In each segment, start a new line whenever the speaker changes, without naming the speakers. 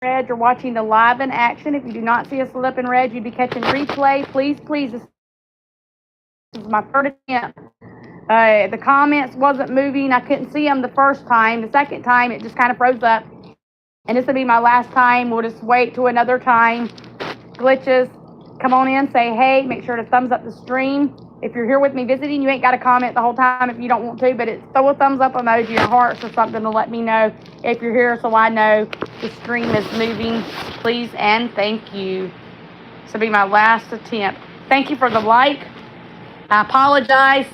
red, you're watching the live in action. If you do not see us lit up in red, you'd be catching replay. Please, please, this is my third attempt. The comments wasn't moving. I couldn't see them the first time. The second time, it just kind of froze up. And this will be my last time. We'll just wait till another time. Glitches, come on in, say hey, make sure to thumbs up the stream. If you're here with me visiting, you ain't got to comment the whole time if you don't want to, but throw a thumbs up emoji or hearts or something to let me know if you're here so I know the stream is moving. Please and thank you. This will be my last attempt. Thank you for the like. I apologize.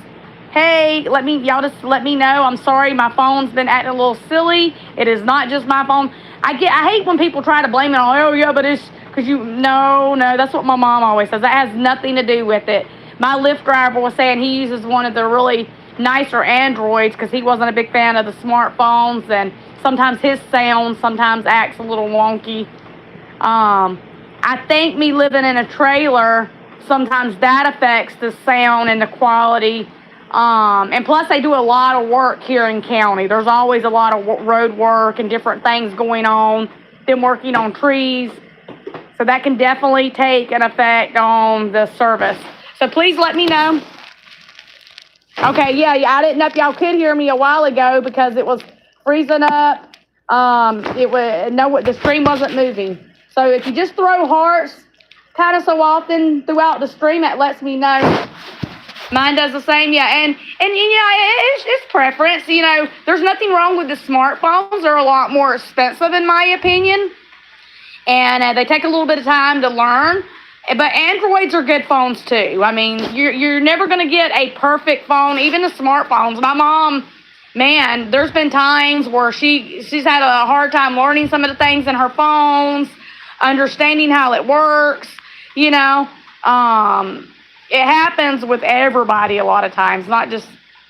Hey, y'all just let me know. I'm sorry, my phone's been acting a little silly. It is not just my phone. I hate when people try to blame it on, oh yeah, but it's because no, that's what my mom always says. That has nothing to do with it. My Lyft driver was saying he uses one of the really nicer Androids because he wasn't a big fan of the smartphones, and sometimes his sound sometimes acts a little wonky. I think me living in a trailer, sometimes that affects the sound and the quality. And plus they do a lot of work here in county. There's always a lot of road work and different things going on. Them working on trees. So that can definitely take an effect on the service. So please let me know. Okay, yeah, I didn't know if y'all could hear me a while ago because it was freezing up. The stream wasn't moving. So if you just throw hearts kind of so often throughout the stream, that lets me know. Mine does the same, yeah. And it's preference. There's nothing wrong with the smartphones. They're a lot more expensive in my opinion. And they take a little bit of time to learn. But Androids are good phones too. I mean, you're never going to get a perfect phone, even the smartphones. My mom, man, there's been times where she's had a hard time learning some of the things in her phones, understanding how it works, It happens with everybody a lot of times, not just,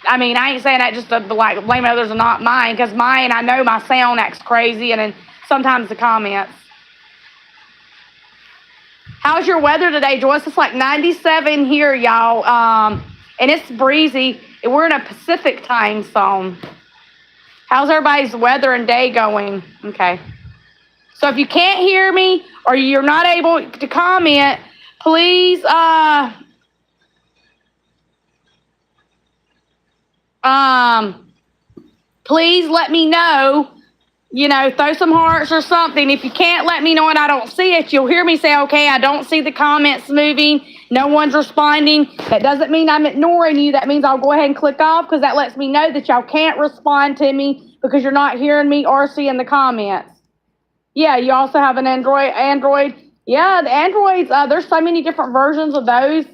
I ain't saying that just to blame others and not mine, because mine, I know my sound acts crazy, and then sometimes the comments. How's your weather today, Joyce? It's like 97 here, y'all, and it's breezy. We're in a Pacific time zone. How's everybody's weather and day going? Okay. So if you can't hear me or you're not able to comment, please, please let me know. Throw some hearts or something. If you can't let me know and I don't see it, you'll hear me say, okay, I don't see the comments moving. No one's responding. That doesn't mean I'm ignoring you. That means I'll go ahead and click off because that lets me know that y'all can't respond to me because you're not hearing me or seeing the comments. Yeah, you also have an Android. Yeah, the Androids, there's so many different versions of those.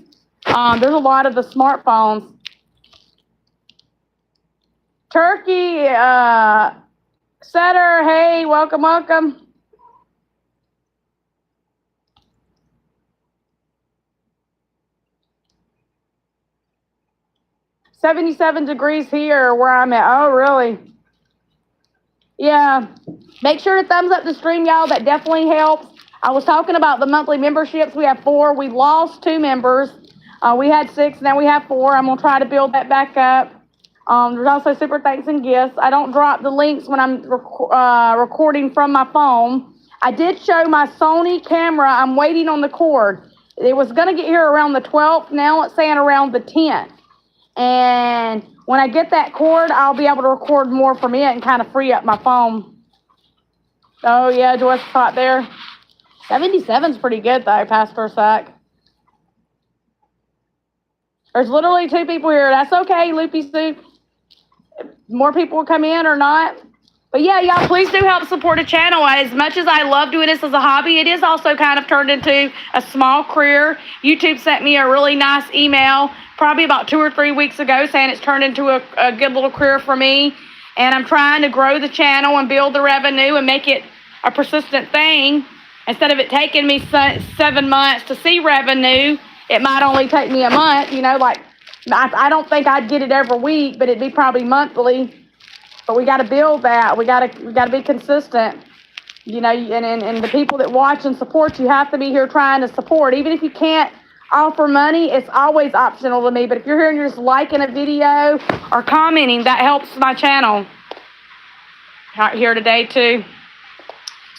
There's a lot of the smartphones. Turkey, Setter, hey, welcome. 77 degrees here where I'm at. Oh, really? Yeah. Make sure to thumbs up the stream, y'all. That definitely helps. I was talking about the monthly memberships. We have 4. We lost 2 members. We had 6. Now we have 4. I'm going to try to build that back up. There's also super thanks and gifts. I don't drop the links when I'm recording from my phone. I did show my Sony camera. I'm waiting on the cord. It was going to get here around the 12th. Now it's saying around the 10th. And when I get that cord, I'll be able to record more from it and kind of free up my phone. Oh, yeah, Joyce is hot there. 77's pretty good, though, Pastor Sack. There's literally 2 people here. That's okay, Loopy Soup. More people will come in or not. But yeah, y'all, please do help support the channel. As much as I love doing this as a hobby, it is also kind of turned into a small career. YouTube sent me a really nice email probably about 2 or 3 weeks ago saying it's turned into a good little career for me. And I'm trying to grow the channel and build the revenue and make it a persistent thing. Instead of it taking me 7 months to see revenue, it might only take me a month, I don't think I'd get it every week, but it'd be probably monthly. But we got to build that. We got to be consistent. And the people that watch and support you have to be here trying to support. Even if you can't offer money, it's always optional to me. But if you're here and you're just liking a video or commenting, that helps my channel. Out here today too.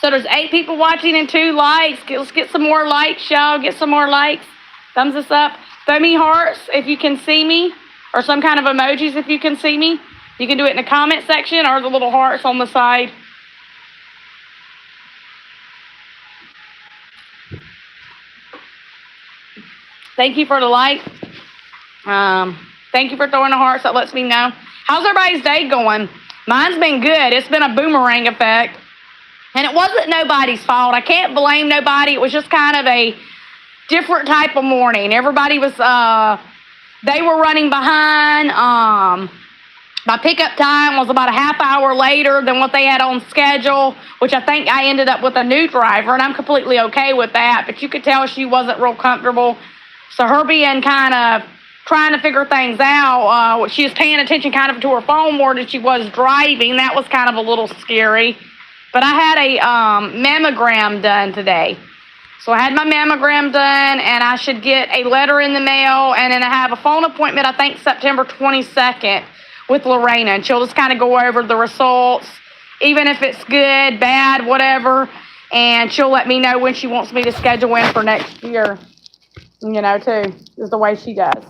So there's 8 people watching and 2 likes. Let's get some more likes, y'all. Get some more likes. Thumbs us up. Throw me hearts if you can see me, or some kind of emojis if you can see me. You can do it in the comment section or the little hearts on the side. Thank you for the like. Thank you for throwing the hearts. That lets me know. How's everybody's day going? Mine's been good. It's been a boomerang effect. And it wasn't nobody's fault. I can't blame nobody. It was just kind of a different type of morning. Everybody was, they were running behind. My pickup time was about a half hour later than what they had on schedule, which I think I ended up with a new driver, and I'm completely okay with that. But you could tell she wasn't real comfortable. So her being kind of trying to figure things out, she was paying attention kind of to her phone more than she was driving. That was kind of a little scary. But I had a mammogram done today. So I had my mammogram done, and I should get a letter in the mail, and then I have a phone appointment, I think September 22nd with Lorena, and she'll just kind of go over the results, even if it's good, bad, whatever, and she'll let me know when she wants me to schedule in for next year, too, is the way she does.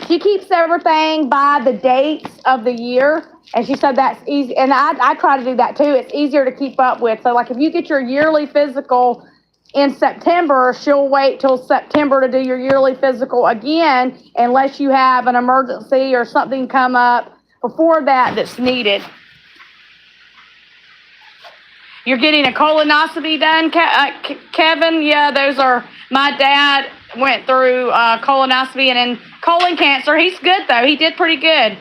She keeps everything by the dates of the year, and she said that's easy. And I try to do that, too. It's easier to keep up with. So, like, if you get your yearly physical in September, she'll wait till September to do your yearly physical again, unless you have an emergency or something come up before that that's needed. You're getting a colonoscopy done, Kevin? Yeah, those are, my dad went through colonoscopy and then colon cancer. He's good, though. He did pretty good.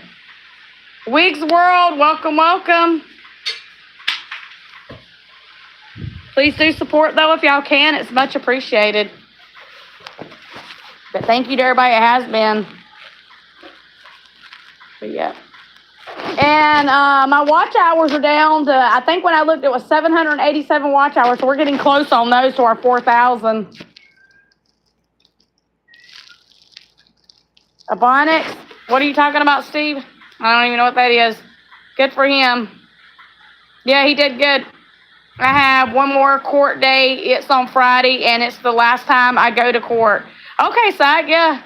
Wigs World, welcome, welcome. Please do support, though, if y'all can. It's much appreciated. But thank you to everybody that has been. But yeah. And my watch hours are down to, I think when I looked, it was 787 watch hours. So we're getting close on those to our 4,000. Ebonics? What are you talking about, Steve? I don't even know what that is. Good for him. Yeah, he did good. I have one more court day. It's on Friday, and it's the last time I go to court. Okay, Zach, yeah.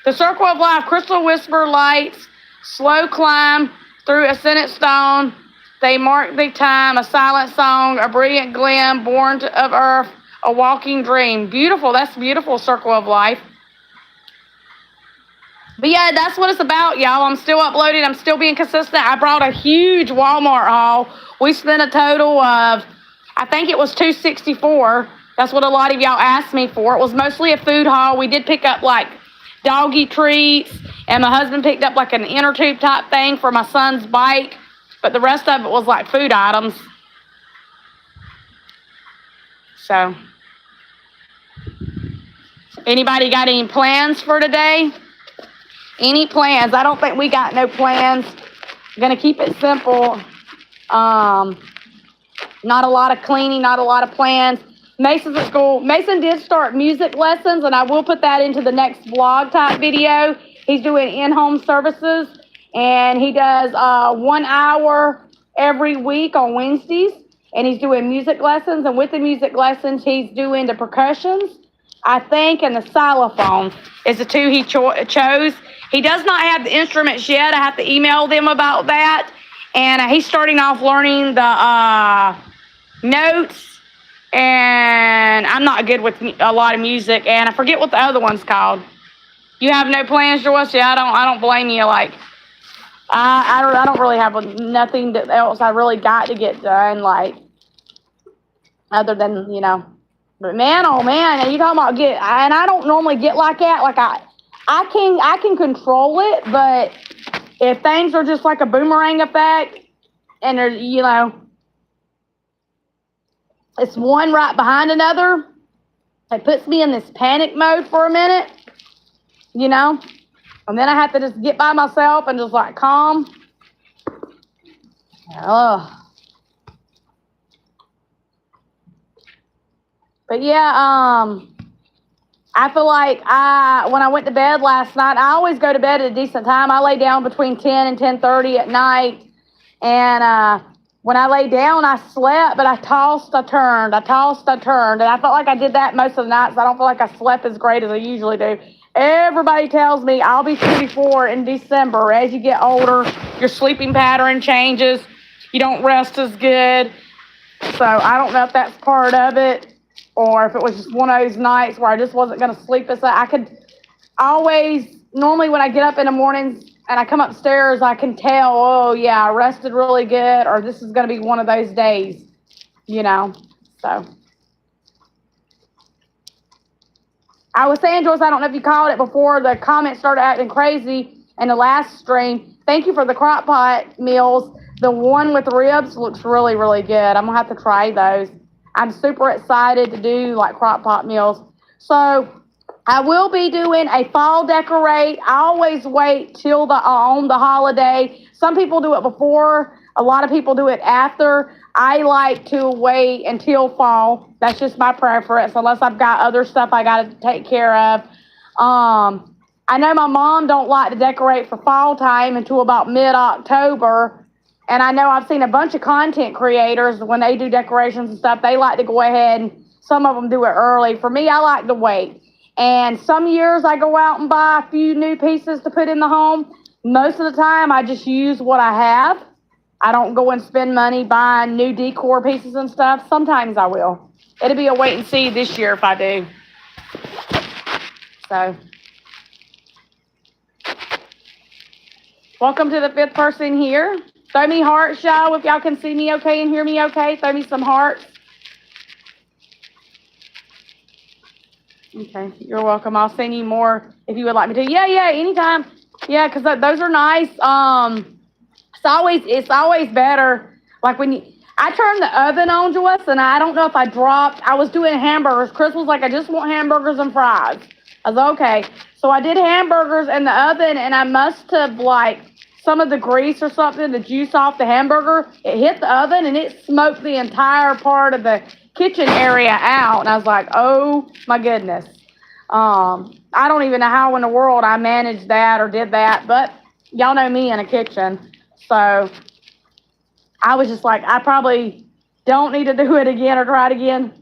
The Circle of Life, Crystal Whisper Lights, Slow Climb Through Ascendant Stone. They Mark the Time, A Silent Song, A Brilliant Gleam, Born of Earth, A Walking Dream. Beautiful. That's beautiful, Circle of Life. But yeah, that's what it's about, y'all. I'm still uploading. I'm still being consistent. I brought a huge Walmart haul. We spent a total of, I think it was $264. That's what a lot of y'all asked me for. It was mostly a food haul. We did pick up like doggy treats, and my husband picked up like an inner tube type thing for my son's bike. But the rest of it was like food items. So, anybody got any plans for today? Any plans? I don't think we got no plans. Gonna keep it simple. Not a lot of cleaning, not a lot of plans. Mason's at school. Mason did start music lessons, and I will put that into the next vlog type video. He's doing in-home services, and he does 1 hour every week on Wednesdays, and he's doing music lessons, and with the music lessons, he's doing the percussions, I think, and the xylophone is the two he chose. He does not have the instruments yet. I have to email them about that. And he's starting off learning the notes. And I'm not good with a lot of music. And I forget what the other one's called. You have no plans, Joyce? Yeah, I don't blame you. Like, I don't really have nothing else I really got to get done. Like, other than, But man, oh man, you talking about and I don't normally get like that. Like I can control it, but if things are just like a boomerang effect, and there's, it's one right behind another, it puts me in this panic mode for a minute, and then I have to just get by myself and just like calm. But yeah, I feel like when I went to bed last night, I always go to bed at a decent time. I lay down between 10 and 10:30 at night, and when I lay down, I slept, but I tossed, I turned, and I felt like I did that most of the nights. I don't feel like I slept as great as I usually do. Everybody tells me I'll be 54 in December. As you get older, your sleeping pattern changes. You don't rest as good. So I don't know if that's part of it, or if it was just one of those nights where I just wasn't going to sleep as I could always, normally when I get up in the mornings and I come upstairs, I can tell, oh yeah, I rested really good, or this is going to be one of those days, so. I was saying, Joyce, I don't know if you called it before the comments started acting crazy in the last stream. Thank you for the crock pot meals. The one with ribs looks really, really good. I'm going to have to try those. I'm super excited to do like crock pot meals. So I will be doing a fall decorate. I always wait till on the holiday. Some people do it before. A lot of people do it after. I like to wait until fall. That's just my preference, unless I've got other stuff I got to take care of. I know my mom don't like to decorate for fall time until about mid-October. And I know I've seen a bunch of content creators, when they do decorations and stuff, they like to go ahead and some of them do it early. For me, I like to wait. And some years I go out and buy a few new pieces to put in the home. Most of the time, I just use what I have. I don't go and spend money buying new decor pieces and stuff. Sometimes I will. It'll be a wait and see this year if I do. So, welcome to the fifth person here. Throw me hearts, y'all, if y'all can see me okay and hear me okay. Throw me some hearts. Okay, you're welcome. I'll send you more if you would like me to. Yeah, anytime. Yeah, because those are nice. It's always better. Like when I turned the oven on, Joyce, and I don't know if I was doing hamburgers. Chris was like, I just want hamburgers and fries. I was like, okay. So I did hamburgers in the oven, and I must have, some of the grease or something, the juice off the hamburger, it hit the oven, and it smoked the entire part of the kitchen area out. And I was like, oh, my goodness. I don't even know how in the world I managed that or did that, but y'all know me in a kitchen. So I was just like, I probably don't need to do it again or try it again.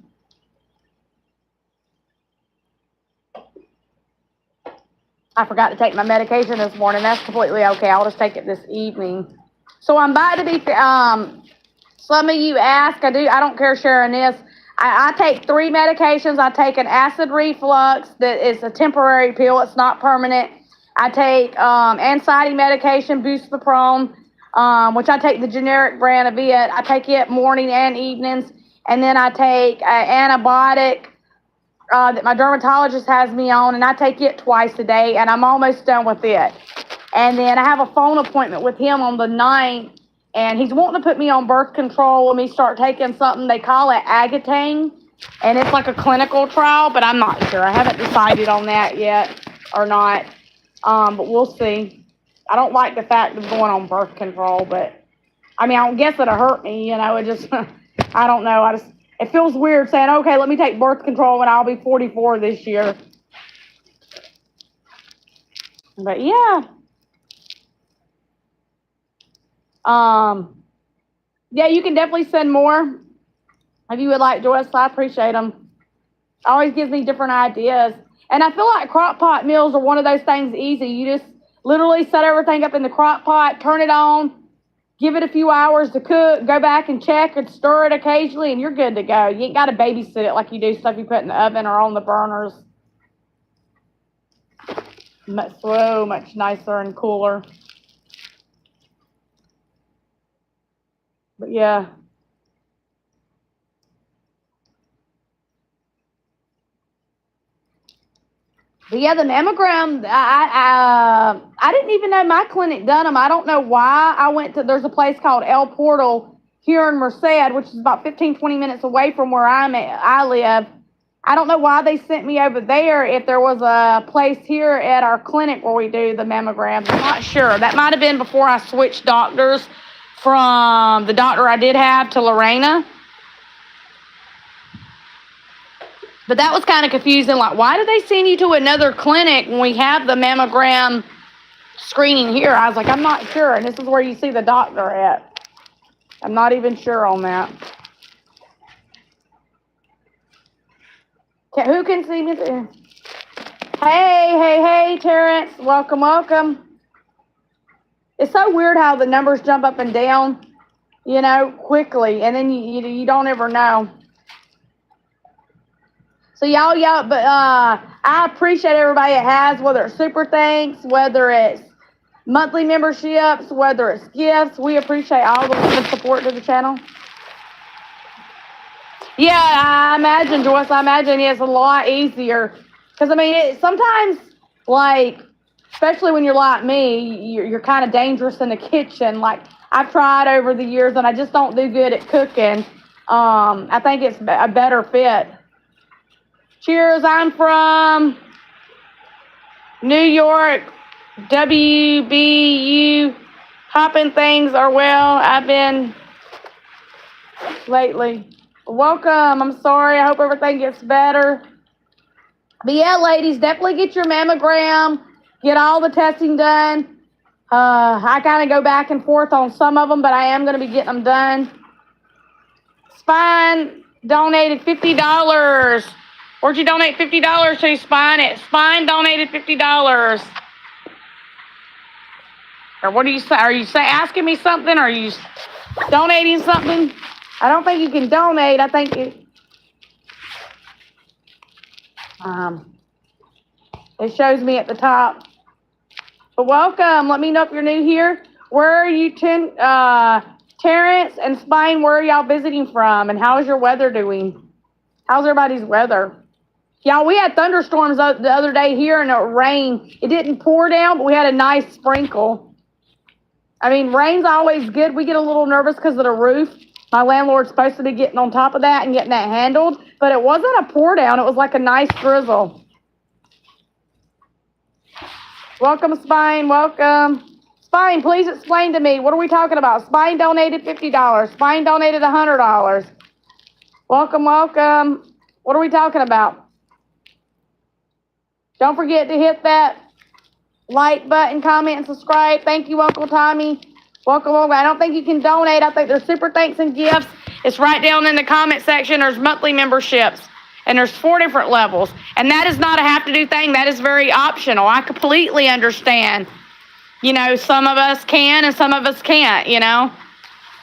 I forgot to take my medication this morning. That's completely okay. I'll just take it this evening. So I'm about to be, some of you ask, I don't care sharing this. I take 3 medications. I take an acid reflux that is a temporary pill. It's not permanent. I take anxiety medication, buspirone, which I take the generic brand of it. I take it morning and evenings. And then I take an antibiotic that my dermatologist has me on, and I take it twice a day, and I'm almost done with it. And then I have a phone appointment with him on the 9th, and he's wanting to put me on birth control when we start taking something. They call it Agatane, and it's like a clinical trial, but I'm not sure. I haven't decided on that yet or not, but we'll see. I don't like the fact of going on birth control, but, I don't guess it'll hurt me, it just, I don't know. It feels weird saying, okay, let me take birth control when I'll be 44 this year. But yeah. Yeah, you can definitely send more if you would like, Joyce. I appreciate them. Always gives me different ideas. And I feel like crock pot meals are one of those things easy. You just literally set everything up in the crock pot, turn it on, give it a few hours to cook, go back and check and stir it occasionally, and you're good to go. You ain't got to babysit it like you do stuff you put in the oven or on the burners. So much nicer and cooler. But yeah. But yeah, the mammogram, I didn't even know my clinic done them. I don't know why. There's a place called El Portal here in Merced, which is about 15-20 minutes away from where I live. I don't know why they sent me over there if there was a place here at our clinic where we do the mammograms. I'm not sure. That might have been before I switched doctors from the doctor I did have to Lorena. But that was kind of confusing. Like, why did they send you to another clinic when we have the mammogram screening here? I was like, I'm not sure. And this is where you see the doctor at. I'm not even sure on that. Who can see me? Hey, Terrence. Welcome. It's so weird how the numbers jump up and down, quickly, and then you don't ever know. So y'all, but I appreciate everybody that has, whether it's super thanks, whether it's monthly memberships, whether it's gifts. We appreciate all the support to the channel. Yeah, I imagine, Joyce. I imagine it's a lot easier because sometimes, like, especially when you're like me, you're kind of dangerous in the kitchen. Like, I've tried over the years, and I just don't do good at cooking. I think it's a better fit. Cheers. I'm from New York. WBU. Hopping things are well. I've been lately. Welcome. I'm sorry. I hope everything gets better. But yeah, ladies, definitely get your mammogram. Get all the testing done. I kind of go back and forth on some of them, but I am going to be getting them done. Spine donated $50. Where'd you donate $50 to, Spine? Spine donated $50. Or what do you say? Are you asking me something? Or are you donating something? I don't think you can donate. I think it shows me at the top. But welcome. Let me know if you're new here. Where are you, Terrence and Spine? Where are y'all visiting from? And how's your weather doing? How's everybody's weather? Y'all, we had thunderstorms the other day here, and it rained. It didn't pour down, but we had a nice sprinkle. Rain's always good. We get a little nervous because of the roof. My landlord's supposed to be getting on top of that and getting that handled, but it wasn't a pour down. It was like a nice drizzle. Welcome, Spine. Welcome. Spine, please explain to me. What are we talking about? Spine donated $50. Spine donated $100. Welcome. What are we talking about? Don't forget to hit that like button, comment, and subscribe. Thank you, Uncle Tommy. Welcome. I don't think you can donate. I think there's super thanks and gifts. It's right down in the comment section. There's monthly memberships, and there's 4 different levels. And that is not a have-to-do thing. That is very optional. I completely understand. Some of us can and some of us can't,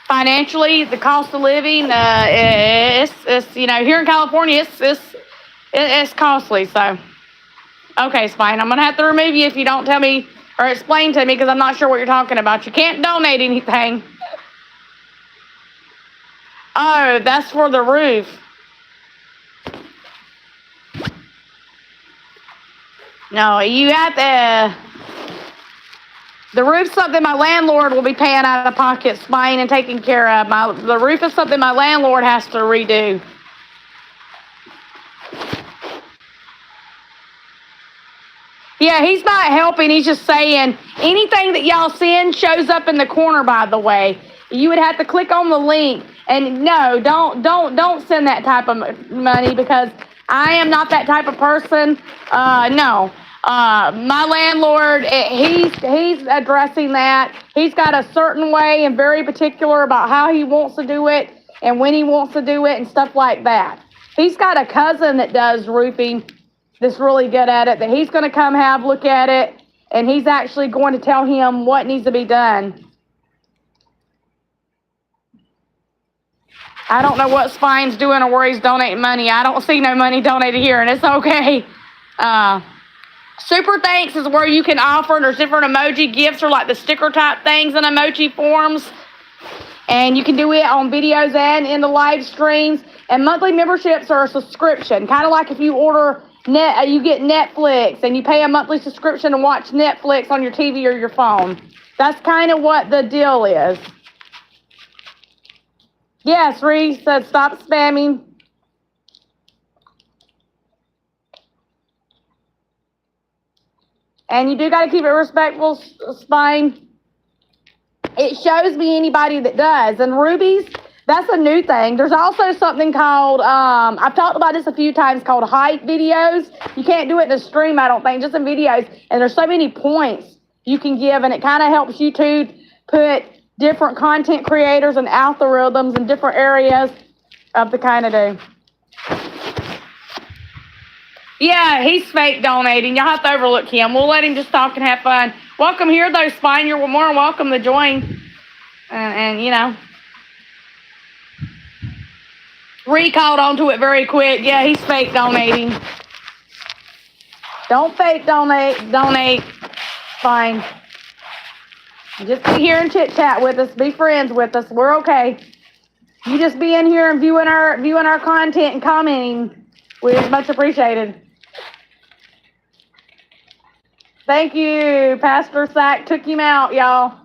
Financially, the cost of living, it's here in California, it's costly, so. Okay, Spine, I'm going to have to remove you if you don't tell me or explain to me because I'm not sure what you're talking about. You can't donate anything. Oh, that's for the roof. No, you have the roof's something my landlord will be paying out of pocket, Spine, and taking care of. The roof is something my landlord has to redo. Yeah, he's not helping. He's just saying anything that y'all send shows up in the corner, by the way. You would have to click on the link. And no, don't send that type of money because I am not that type of person. No. My landlord, he's addressing that. He's got a certain way and very particular about how he wants to do it and when he wants to do it and stuff like that. He's got a cousin that does roofing that's really good at it, that he's going to come have a look at it, and he's actually going to tell him what needs to be done. I don't know what Spine's doing or where he's donating money. I don't see no money donated here, and it's okay. Super thanks is where you can offer. There's different emoji gifts or like the sticker type things in emoji forms. And you can do it on videos and in the live streams. And monthly memberships are a subscription. Kind of like if you order you get Netflix and you pay a monthly subscription to watch Netflix on your TV or your phone. That's kind of what the deal is. Yes, Reese said stop spamming. And you do got to keep it respectful, Spine. It shows me anybody that does. And rubies, that's a new thing. There's also something called, I've talked about this a few times, called hype videos. You can't do it in a stream, I don't think, just in videos. And there's so many points you can give, and it kind of helps you to put different content creators and algorithms in different areas of the kind of do. Yeah, he's fake donating. Y'all have to overlook him. We'll let him just talk and have fun. Welcome here, though, Spine. You're more than welcome to join. And you know, recalled onto it very quick. Yeah, he's fake donating. Don't fake donate. Fine. Just be here and chit chat with us. Be friends with us. We're okay. You just be in here and viewing our content and commenting. We're much appreciated. Thank you, Pastor Sack. Took him out, y'all.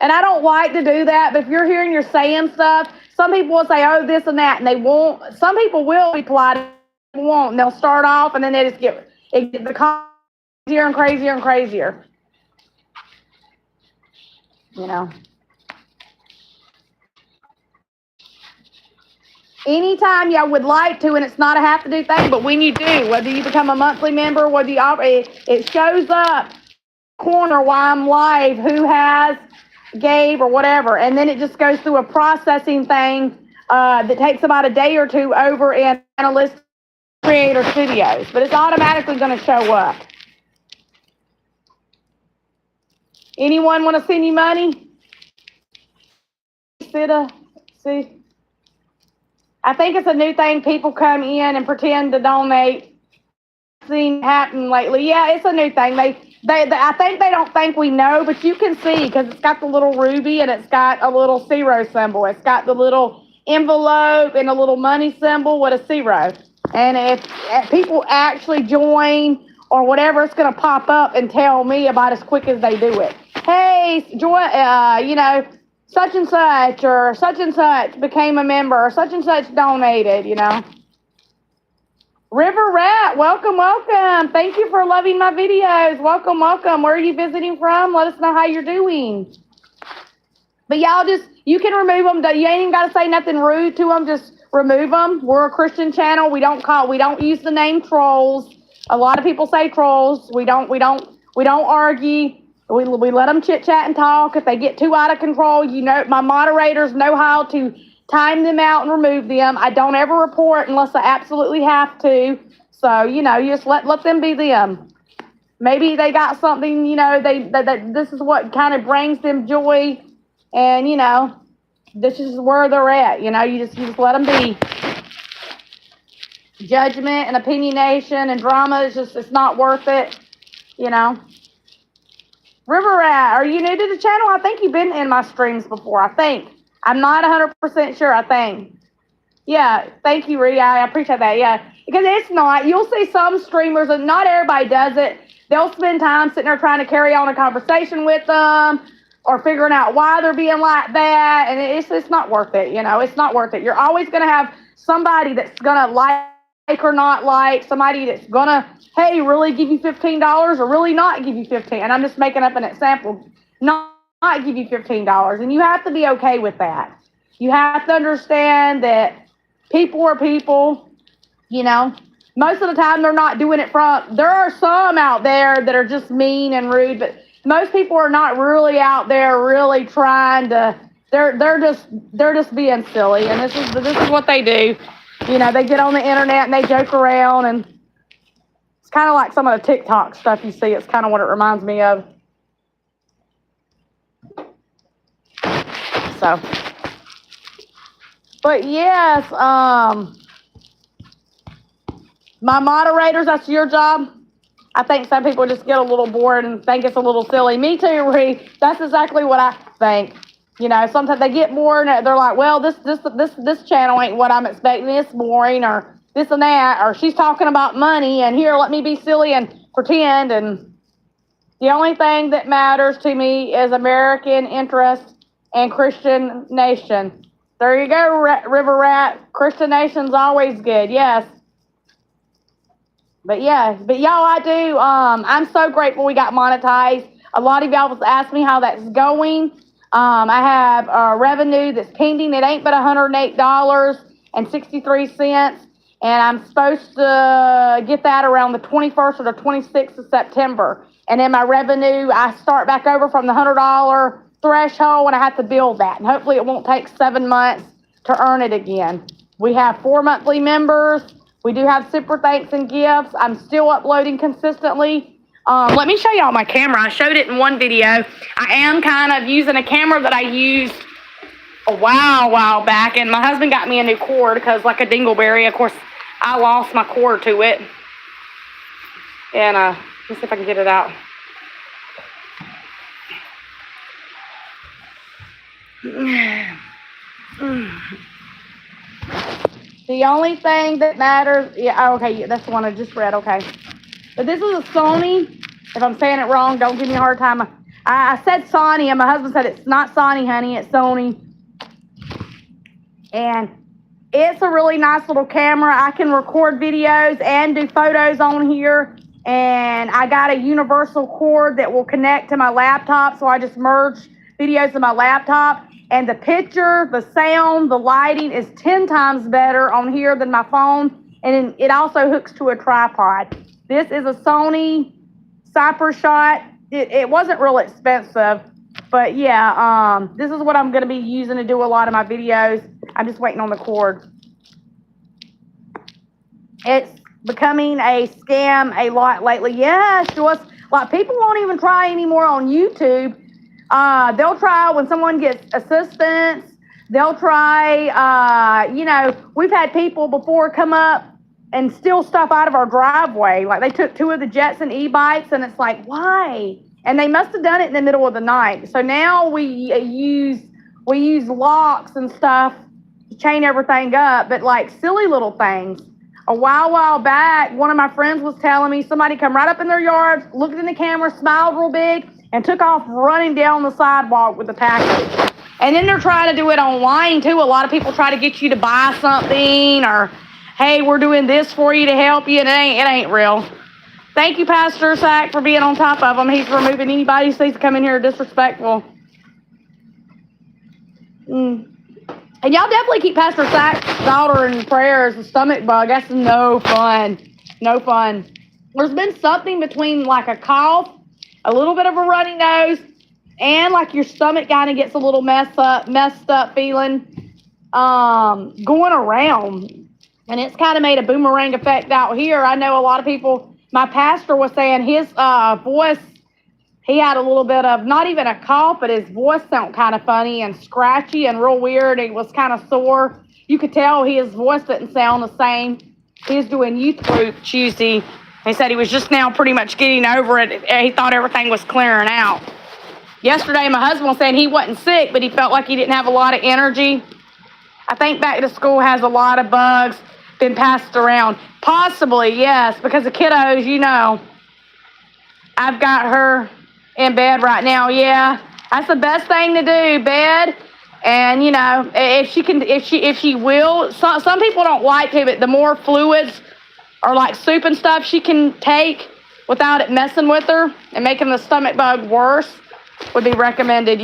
And I don't like to do that, but if you're here and you're saying stuff, some people will say, oh, this and that, and they won't. Some people will be polite, and won't. And they'll start off, and then they just get the crazier and crazier and crazier. You know. Anytime y'all would like to, and it's not a have-to-do thing, but when you do, whether you become a monthly member, whether you it shows up corner while I'm live, who has, gave, or whatever, and then it just goes through a processing thing that takes about a day or two over in Analyst Creator Studios, but it's automatically going to show up. Anyone want to send you money? See? I think it's a new thing. People come in and pretend to donate. Seen happen lately. Yeah, it's a new thing. They I think they don't think we know, but you can see because it's got the little ruby and it's got a little zero symbol. It's got the little envelope and a little money symbol with a zero. And if people actually join or whatever, it's going to pop up and tell me about as quick as they do it. Hey, join. You know, such and such became a member, or such and such donated, you know. River Rat, welcome. Thank you for loving my videos. Welcome. Where are you visiting from? Let us know how you're doing. But y'all you can remove them. You ain't even got to say nothing rude to them. Just remove them. We're a Christian channel. We don't use the name trolls. A lot of people say trolls. We don't argue. We let them chit chat and talk. If they get too out of control, you know, my moderators know how to time them out and remove them. I don't ever report unless I absolutely have to. So, you know, you just let them be them. Maybe they got something, you know, this is what kind of brings them joy. And, you know, this is where they're at. You know, you just let them be. Judgment and opinionation and drama it's not worth it, you know. River Rat, are you new to the channel? I think you've been in my streams before, I think. I'm not 100% sure, I think. Yeah, thank you, Rhea. I appreciate that, yeah. Because it's not. You'll see some streamers, and not everybody does it. They'll spend time sitting there trying to carry on a conversation with them or figuring out why they're being like that, and it's not worth it, you know. It's not worth it. You're always going to have somebody that's going to like or not like, somebody that's going to, hey, really give you $15 or really not give you $15. And I'm just making up an example. Not give you $15. And you have to be okay with that. You have to understand that people are people, you know. Most of the time they're not doing it there are some out there that are just mean and rude, but most people are not really out there really trying to, they're just being silly. And this is what they do. You know, they get on the internet and they joke around, and it's kind of like some of the TikTok stuff you see. It's kind of what it reminds me of. So, but yes, my moderators, that's your job. I think some people just get a little bored and think it's a little silly. Me too, Ree. That's exactly what I think. You know, sometimes they get bored and they're like, well, this channel ain't what I'm expecting. It's boring, or this and that, or she's talking about money, and here, let me be silly and pretend. And the only thing that matters to me is American interest and Christian nation. There you go, River Rat. Christian nation's always good, yes. But y'all, I do. I'm so grateful we got monetized. A lot of y'all was asking me how that's going. I have revenue that's pending. It ain't but $108.63, and I'm supposed to get that around the 21st or the 26th of September. And then my revenue, I start back over from the $100 threshold, and I have to build that. And hopefully it won't take 7 months to earn it again. We have 4 monthly members. We do have super thanks and gifts. I'm still uploading consistently. Let me show y'all my camera. I showed it in one video. I am kind of using a camera that I used a while back, and my husband got me a new cord because, like a dingleberry, of course, I lost my cord to it. And let's see if I can get it out. The only thing that matters, okay, that's the one I just read, okay. But this is a Sony. If I'm saying it wrong, don't give me a hard time. I said Sony, and my husband said it's not Sony, honey, it's Sony. And it's a really nice little camera. I can record videos and do photos on here. And I got a universal cord that will connect to my laptop, so I just merge videos to my laptop. And the picture, the sound, the lighting is 10 times better on here than my phone. And it also hooks to a tripod. This is a Sony Cyper Shot. It wasn't real expensive. But yeah, this is what I'm going to be using to do a lot of my videos. I'm just waiting on the cord. It's becoming a scam a lot lately. Yeah, Joyce. Like, people won't even try anymore on YouTube. They'll try when someone gets assistance. They'll try, we've had people before come up and steal stuff out of our driveway. Like, they took 2 of the Jetson e-bikes, and it's like, why? And they must have done it in the middle of the night. So now we use locks and stuff to chain everything up, but like silly little things. A while back, one of my friends was telling me somebody come right up in their yard, looked in the camera, smiled real big, and took off running down the sidewalk with the package. And then they're trying to do it online too. A lot of people try to get you to buy something, or, hey, we're doing this for you to help you, and it ain't real. Thank you, Pastor Sack, for being on top of them. He's removing anybody who sees to come in here disrespectful. And y'all definitely keep Pastor Sack's daughter in prayers. The stomach bug, that's no fun. No fun. There's been something between like a cough, a little bit of a runny nose, and like your stomach kind of gets a little messed up feeling going around. And it's kind of made a boomerang effect out here. I know a lot of people, my pastor was saying his voice, he had a little bit of, not even a cough, but his voice sounded kind of funny and scratchy and real weird. It was kind of sore. You could tell his voice didn't sound the same. He was doing youth group Tuesday. He said he was just now pretty much getting over it. He thought everything was clearing out. Yesterday, my husband was saying he wasn't sick, but he felt like he didn't have a lot of energy. I think back to school has a lot of bugs been passed around. Possibly, yes, because the kiddos, I've got her in bed right now. Yeah, that's the best thing to do, bed. And if she will, some people don't like to, but the more fluids or like soup and stuff she can take without it messing with her and making the stomach bug worse would be recommended.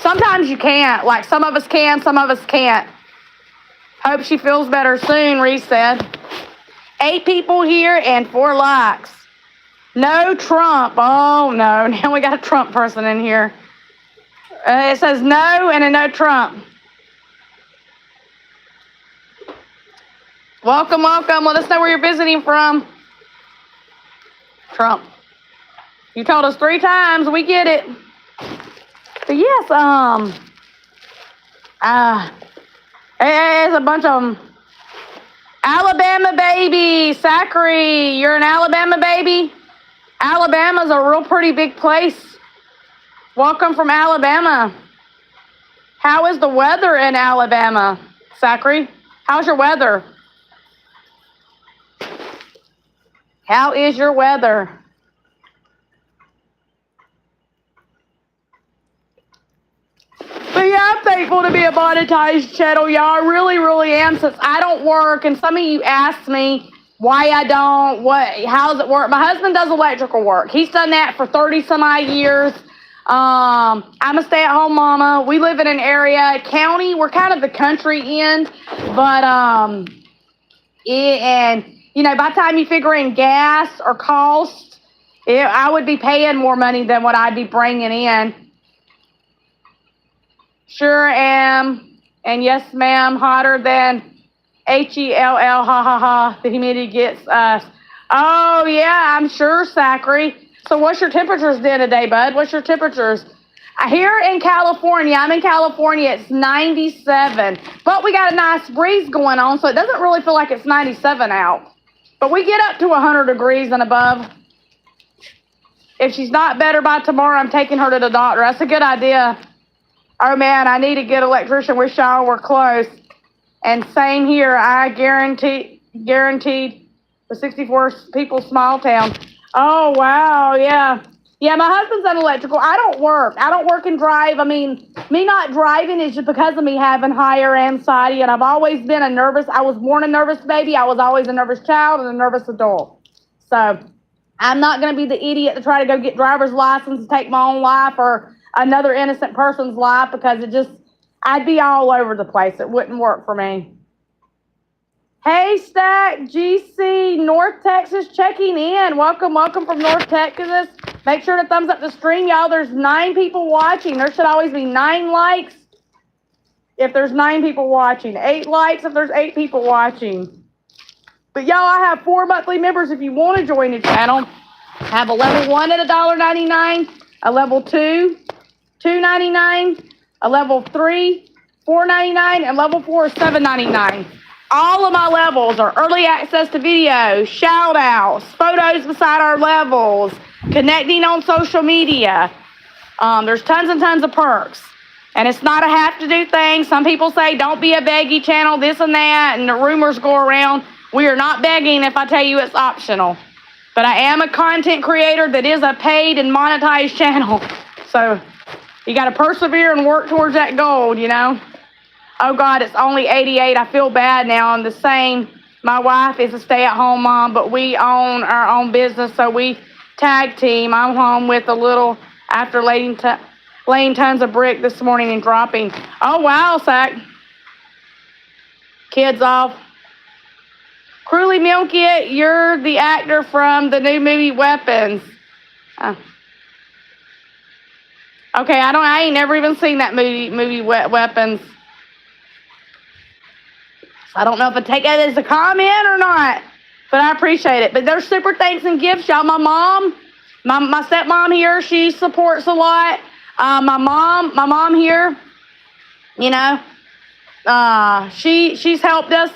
Sometimes you can't, like some of us can, some of us can't. Hope she feels better soon, Reese said. 8 people here and 4 likes. No Trump. Oh, no. Now we got a Trump person in here. It says no and a no Trump. Welcome. Let us know where you're visiting from. Trump. You told us 3 times. We get it. But yes, there's a bunch of them. Alabama baby. Zachary, you're an Alabama baby? Alabama's a real pretty big place. Welcome from Alabama. How is the weather in Alabama, Zachary? How's your weather? How is your weather? But yeah, I'm thankful to be a monetized channel, y'all. I really, really am, since I don't work. And some of you asked me why I don't, how does it work? My husband does electrical work. He's done that for 30 some odd years. I'm a stay-at-home mama. We live in an area, county, we're kind of the country end, but, by the time you figure in gas or cost, I would be paying more money than what I'd be bringing in. Sure am. And yes, ma'am, hotter than HELL, ha ha ha. The humidity gets us. Oh, yeah, I'm sure, Zachary. So what's your temperatures then today, bud? What's your temperatures? Here in California, I'm in California, it's 97. But we got a nice breeze going on, so it doesn't really feel like it's 97 out. But we get up to 100 degrees and above. If she's not better by tomorrow, I'm taking her to the doctor. That's a good idea. Oh, man, I need a good electrician. Wish y'all were close. And same here. I guaranteed the 64 people small town. Oh, wow, yeah. Yeah, my husband's an electrical. I don't work and drive. I mean, me not driving is just because of me having higher anxiety, and I've always been I was born a nervous baby. I was always a nervous child and a nervous adult. So I'm not going to be the idiot to try to go get driver's license and take my own life or another innocent person's life, because I'd be all over the place. It wouldn't work for me. Hey, Stack, GC, North Texas, checking in. Welcome from North Texas. Make sure to thumbs up the stream, y'all. There's 9 people watching. There should always be 9 likes if there's 9 people watching. 8 likes if there's 8 people watching. But, y'all, I have 4 monthly members if you want to join the channel. I have a level 1 at $1.99, a level 2, $2.99, a level 3, $4.99, and level 4 is $7.99. All of my levels are early access to videos, shout-outs, photos beside our levels, connecting on social media. There's tons and tons of perks. And it's not a have-to-do thing. Some people say, don't be a beggy channel, this and that, and the rumors go around. We are not begging if I tell you it's optional. But I am a content creator that is a paid and monetized channel. So you got to persevere and work towards that goal, you know. Oh, God, it's only 88. I feel bad now. I'm the same. My wife is a stay-at-home mom, but we own our own business, so we tag team. I'm home with a little after laying tons of brick this morning and dropping. Oh, wow, Zach. Kids off. Cruelly Milk It, you're the actor from the new movie Weapons. Okay, I ain't never even seen that movie Weapons. I don't know if I take that as a comment or not, but I appreciate it. But there's super thanks and gifts, y'all. My mom, my stepmom here, she supports a lot. My mom here, you know, she's helped us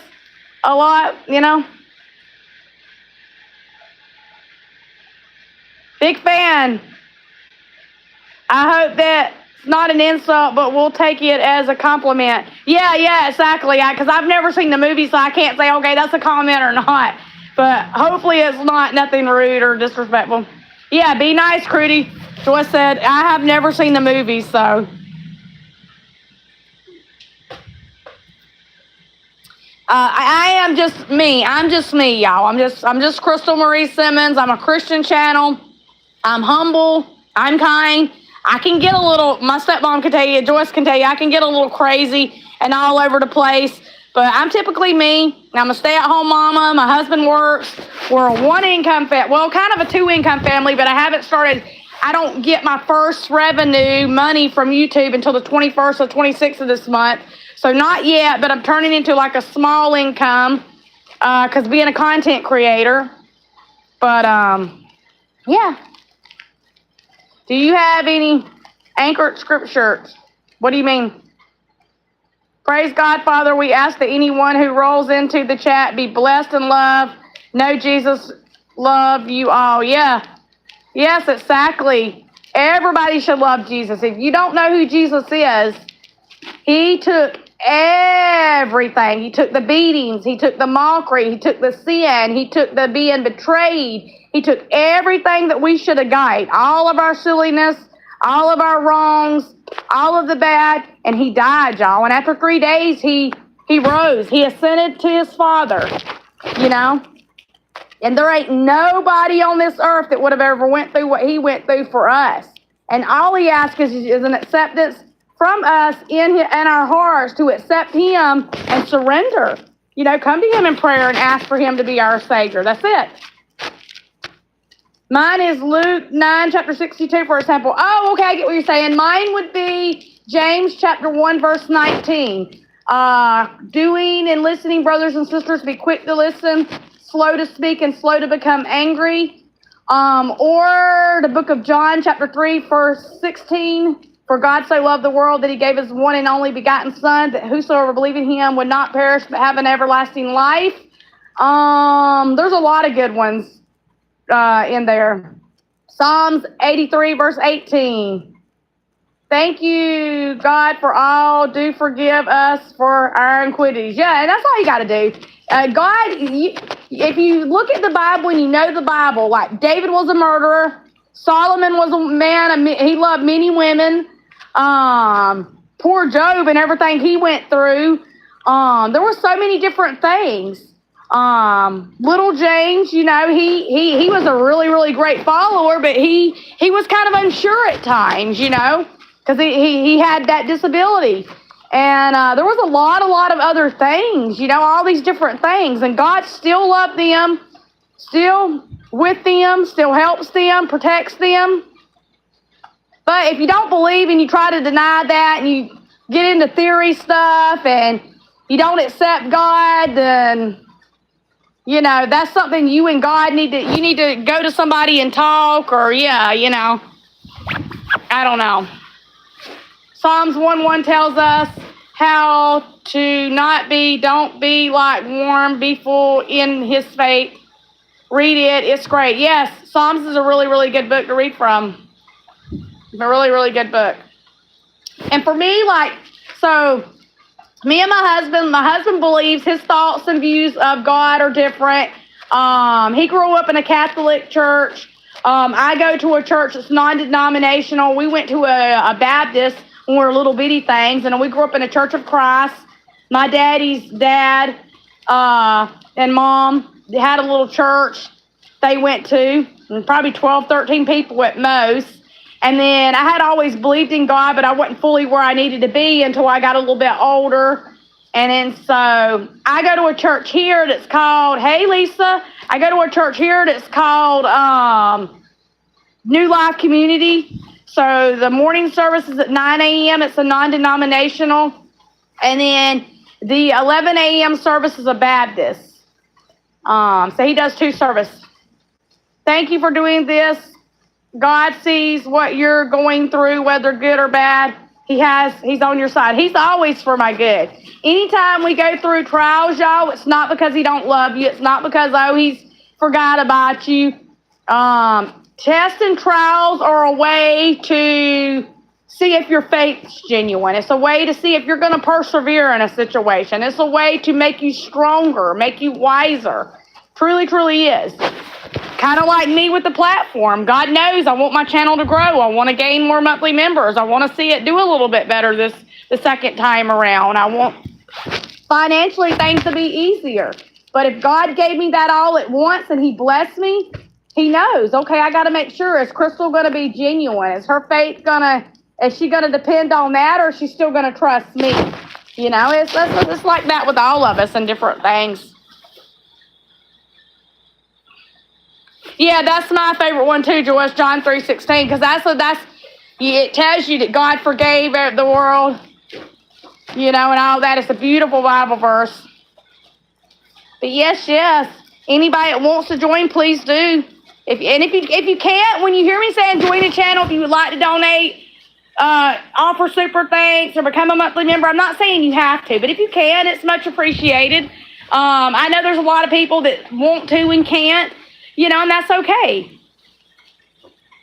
a lot, you know. Big fan. I hope that it's not an insult, but we'll take it as a compliment. Yeah, exactly. Because I've never seen the movie, so I can't say, okay, that's a comment or not. But hopefully it's not nothing rude or disrespectful. Yeah, be nice, Crudy. Joyce said, I have never seen the movie, so. I am just me. I'm just me, y'all. I'm just Crystal Marie Simmons. I'm a Christian channel. I'm humble. I'm kind. I can get a little, my stepmom can tell you, Joyce can tell you, I can get a little crazy and all over the place. But I'm typically me. I'm a stay-at-home mama. My husband works. We're a one-income family. Well, kind of a two-income family, but I don't get my first revenue money from YouTube until the 21st or 26th of this month. So not yet, but I'm turning into like a small income because being a content creator. But, yeah. Do you have any anchored scriptures? What do you mean? Praise God, Father, we ask that anyone who rolls into the chat be blessed and loved. Know Jesus, love you all. Yeah. Yes, exactly. Everybody should love Jesus. If you don't know who Jesus is, he took everything. He took the beatings. He took the mockery. He took the sin. He took the being betrayed. He took everything that we should have got. All of our silliness, all of our wrongs, all of the bad, and he died, y'all. And after 3 days, he rose. He ascended to his Father, you know. And there ain't nobody on this earth that would have ever went through what he went through for us. And all he asks is an acceptance from us in our hearts to accept him and surrender. You know, come to him in prayer and ask for him to be our Savior. That's it. Mine is Luke 9, chapter 62, for example. Oh, okay, I get what you're saying. Mine would be James chapter 1, verse 19. Doing and listening, brothers and sisters, be quick to listen, slow to speak, and slow to become angry. Or the book of John chapter 3, verse 16. For God so loved the world that he gave his one and only begotten Son, that whosoever believe in him would not perish but have an everlasting life. There's a lot of good ones in there. Psalms 83, verse 18. Thank you, God, for all. Do forgive us for our iniquities. Yeah, and that's all you got to do. God, if you look at the Bible and you know the Bible, like David was a murderer. Solomon was a man, he loved many women. Poor Job and everything he went through. There were so many different things. Little James, you know, he was a really, really great follower, but he was kind of unsure at times, you know, because he had that disability. And there was a lot of other things, you know, all these different things. And God still loved them, still with them, still helps them, protects them. But if you don't believe and you try to deny that and you get into theory stuff and you don't accept God, then, you know, that's something you and God need to go to somebody and talk, or, yeah, you know, I don't know. Psalms 1:1 tells us how to don't be like warm, be full in his faith. Read it, it's great. Yes, Psalms is a really, really good book to read from. A really, really good book. And for me, so me and my husband believes his thoughts and views of God are different. He grew up in a Catholic church. I go to a church that's non-denominational. We went to a Baptist when we were little bitty things, and we grew up in a Church of Christ. My daddy's dad and mom, they had a little church they went to, and probably 12, 13 people at most. And then I had always believed in God, but I wasn't fully where I needed to be until I got a little bit older. And then so I go to a church here that's called, hey, Lisa, I go to a church here that's called New Life Community. So the morning service is at 9 a.m. It's a non-denominational. And then the 11 a.m. service is a Baptist. So he does 2 services. Thank you for doing this. God sees what you're going through, whether good or bad. He's on your side. He's always for my good. Anytime we go through trials, y'all, it's not because he don't love you. It's not because, he's forgot about you. Tests and trials are a way to see if your faith's genuine. It's a way to see if you're going to persevere in a situation. It's a way to make you stronger, make you wiser. Truly, truly is. Kind of like me with the platform. God knows I want my channel to grow. I want to gain more monthly members. I want to see it do a little bit better the second time around. I want financially things to be easier. But if God gave me that all at once and he blessed me, he knows, okay, I got to make sure, is Crystal going to be genuine? Is her faith is she going to depend on that, or is she still going to trust me? You know, it's like that with all of us and different things. Yeah, that's my favorite one too, Joyce, John 3:16, because it tells you that God forgave the world, you know, and all that. It's a beautiful Bible verse. But yes, anybody that wants to join, please do. If you can't, when you hear me saying join the channel, if you would like to donate, offer super thanks, or become a monthly member, I'm not saying you have to, but if you can, it's much appreciated. I know there's a lot of people that want to and can't. You know, and that's okay.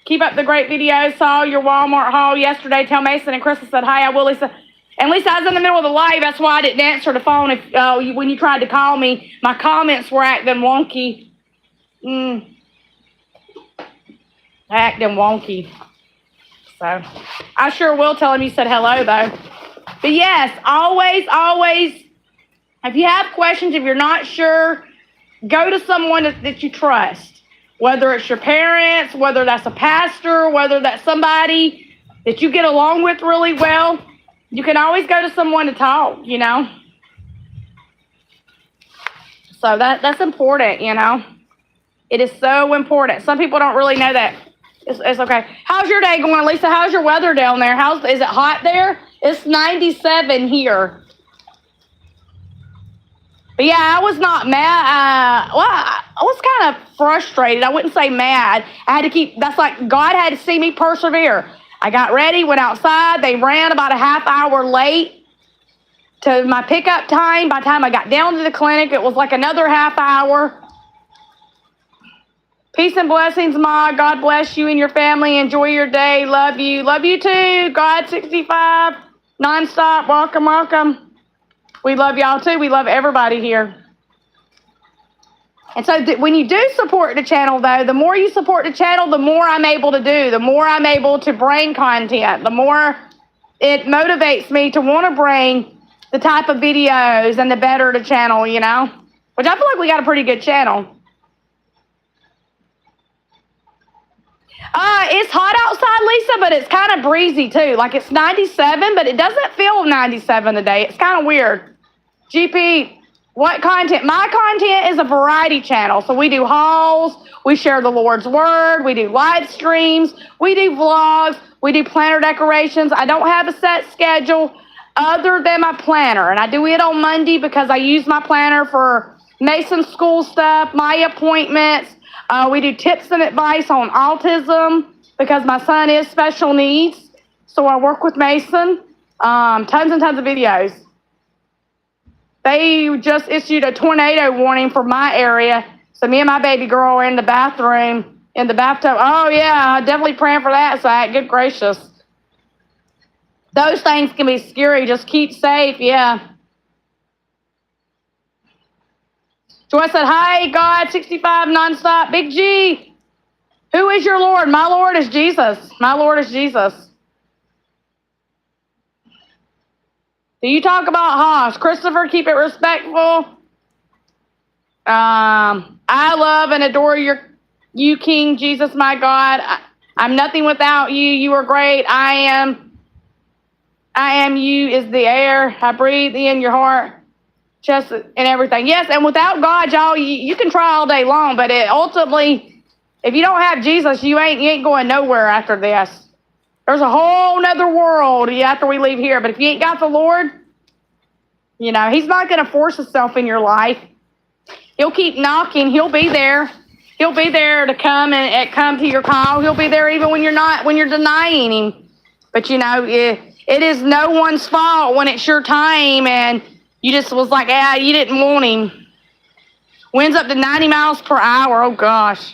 Keep up the great videos. Saw your Walmart haul yesterday. Tell Mason and Crystal said hi. I will, Lisa. And Lisa, I was in the middle of the live. That's why I didn't answer the phone. When you tried to call me, my comments were acting wonky. Acting wonky. So I sure will tell him you said hello, though. But yes, always, if you have questions, if you're not sure, go to someone that you trust, whether it's your parents, whether that's a pastor, whether that's somebody that you get along with really well. You can always go to someone to talk, you know. So that's important, you know. It is so important. Some people don't really know that. It's okay. How's your day going, Lisa? How's your weather down there? Is it hot there? It's 97 here. But yeah, I was not mad. I was kind of frustrated. I wouldn't say mad. I had to keep, that's like God had to see me persevere. I got ready, went outside. They ran about a half hour late to my pickup time. By the time I got down to the clinic, it was like another half hour. Peace and blessings, Ma. God bless you and your family. Enjoy your day. Love you. Love you too. God 65. Nonstop. Welcome, welcome. We love y'all too. We love everybody here. And so when you do support the channel, though, the more you support the channel, the more I'm able to do, the more I'm able to bring content, the more it motivates me to want to bring the type of videos and the better the channel, you know, which I feel like we got a pretty good channel. It's hot outside, Lisa, but it's kind of breezy too. Like it's 97, but it doesn't feel 97 today. It's kind of weird. GP, what content? My content is a variety channel. So we do hauls, we share the Lord's word, we do live streams, we do vlogs, we do planner decorations. I don't have a set schedule other than my planner. And I do it on Monday because I use my planner for Mason school stuff, my appointments. We do tips and advice on autism because my son is special needs. So I work with Mason. Tons and tons of videos. They just issued a tornado warning for my area. So me and my baby girl are in the bathroom, in the bathtub. Oh, yeah, definitely praying for that side. Good gracious. Those things can be scary. Just keep safe, yeah. Joy said, hi, God, 65 nonstop. Big G, who is your Lord? My Lord is Jesus. My Lord is Jesus. Do you talk about hogs? Christopher, keep it respectful. I love and adore you, King Jesus, my God. I'm nothing without you. You are great. I am you is the air. I breathe in your heart. Chest and everything. Yes, and without God, y'all, you can try all day long, but ultimately, if you don't have Jesus, you ain't going nowhere after this. There's a whole nother world after we leave here, but if you ain't got the Lord, you know, he's not going to force himself in your life. He'll keep knocking. He'll be there. He'll be there to come and come to your call. He'll be there even when you're denying him. But, you know, it is no one's fault when it's your time and you just was like, you didn't want him. Winds up to 90 miles per hour. Oh, gosh.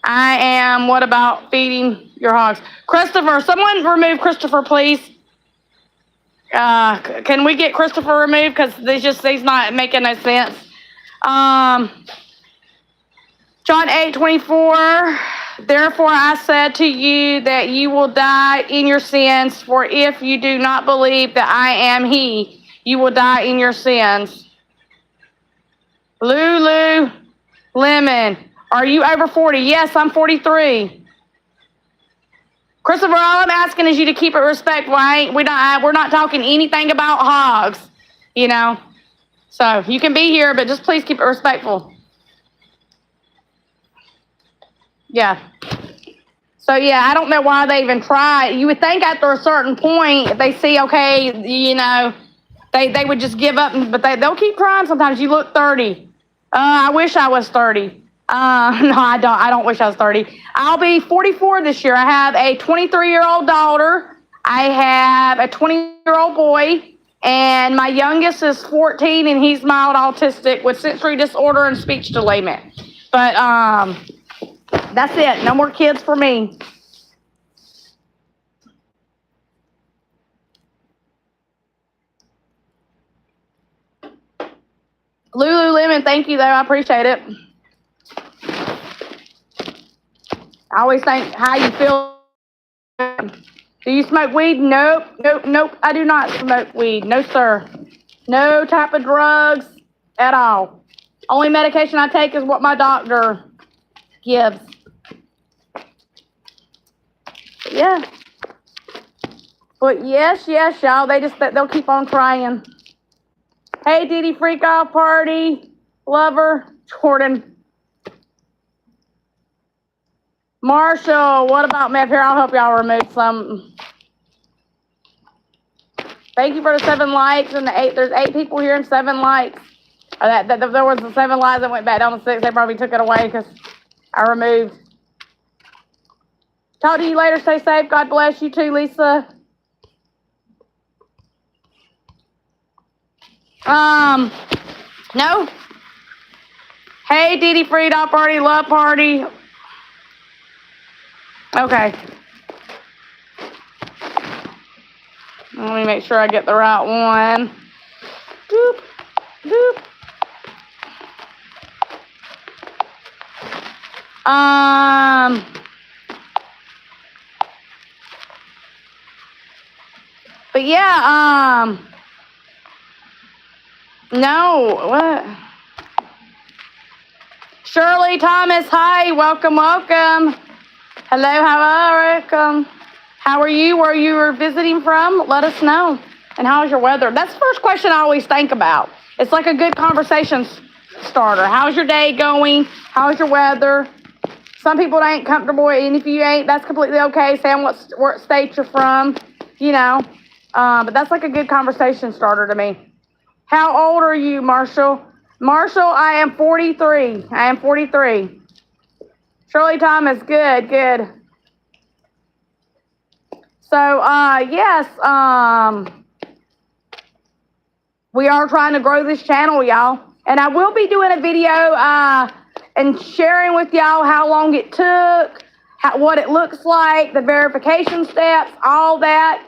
What about feeding your hogs? Christopher, someone remove Christopher, please. Can we get Christopher removed? Because he's not making no sense. John 8:24. Therefore I said to you that you will die in your sins, for if you do not believe that I am he, you will die in your sins. Lulu Lemon, are you over 40? Yes, I'm 43. Christopher, all I'm asking is you to keep it respectful. We're not talking anything about hogs, you know. So you can be here, but just please keep it respectful. Yeah. So, yeah, I don't know why they even try. You would think after a certain point, if they see, okay, you know, they would just give up, but they'll keep trying sometimes. You look 30. I wish I was 30. No, I don't. I don't wish I was 30. I'll be 44 this year. I have a 23-year-old daughter. I have a 20-year-old boy, and my youngest is 14, and he's mild autistic with sensory disorder and speech delayment. But that's it. No more kids for me. Lululemon, thank you, though. I appreciate it. I always think how you feel. Do you smoke weed? Nope. I do not smoke weed. No, sir. No type of drugs at all. Only medication I take is what my doctor gives. Yeah. But yes, y'all. They'll keep on trying. Hey, Didi Freak Off Party. Lover. Jordan. Marshall, what about meth? Here, I'll help y'all remove some. Thank you for the 7 likes and the 8. There's 8 people here and 7 likes. There was the 7 likes that went back down to 6. They probably took it away because I removed. Talk to you later. Stay safe. God bless you too, Lisa. No. Hey, Didi Free Dog Party, Love Party. Okay. Let me make sure I get the right one. Doop, doop. But yeah, no, what? Shirley Thomas, hi, welcome. Hello, welcome. How are you? Where you were visiting from? Let us know. And how's your weather? That's the first question I always think about. It's like a good conversation starter. How's your day going? How's your weather? Some people ain't comfortable, and if you ain't, that's completely okay. Saying what state you're from, you know. But that's like a good conversation starter to me. How old are you, Marshall? Marshall, I am 43. Shirley Thomas, good. So, yes, we are trying to grow this channel, y'all. And I will be doing a video and sharing with y'all how long it took, what it looks like, the verification steps, all that.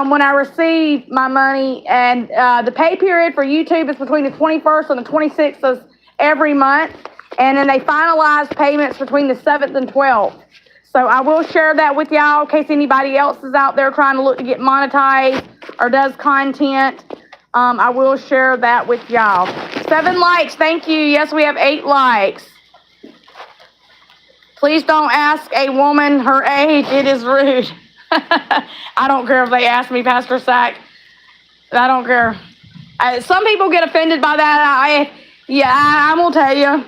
When I receive my money, and the pay period for YouTube is between the 21st and the 26th of every month, and then they finalize payments between the 7th and 12th. So I will share that with y'all in case anybody else is out there trying to look to get monetized or does content. I will share that with y'all. 7 likes, thank you. Yes, we have 8 likes. Please don't ask a woman her age. It is rude. I don't care if they ask me, Pastor Sack. I don't care. Some people get offended by that. I'm going to tell you.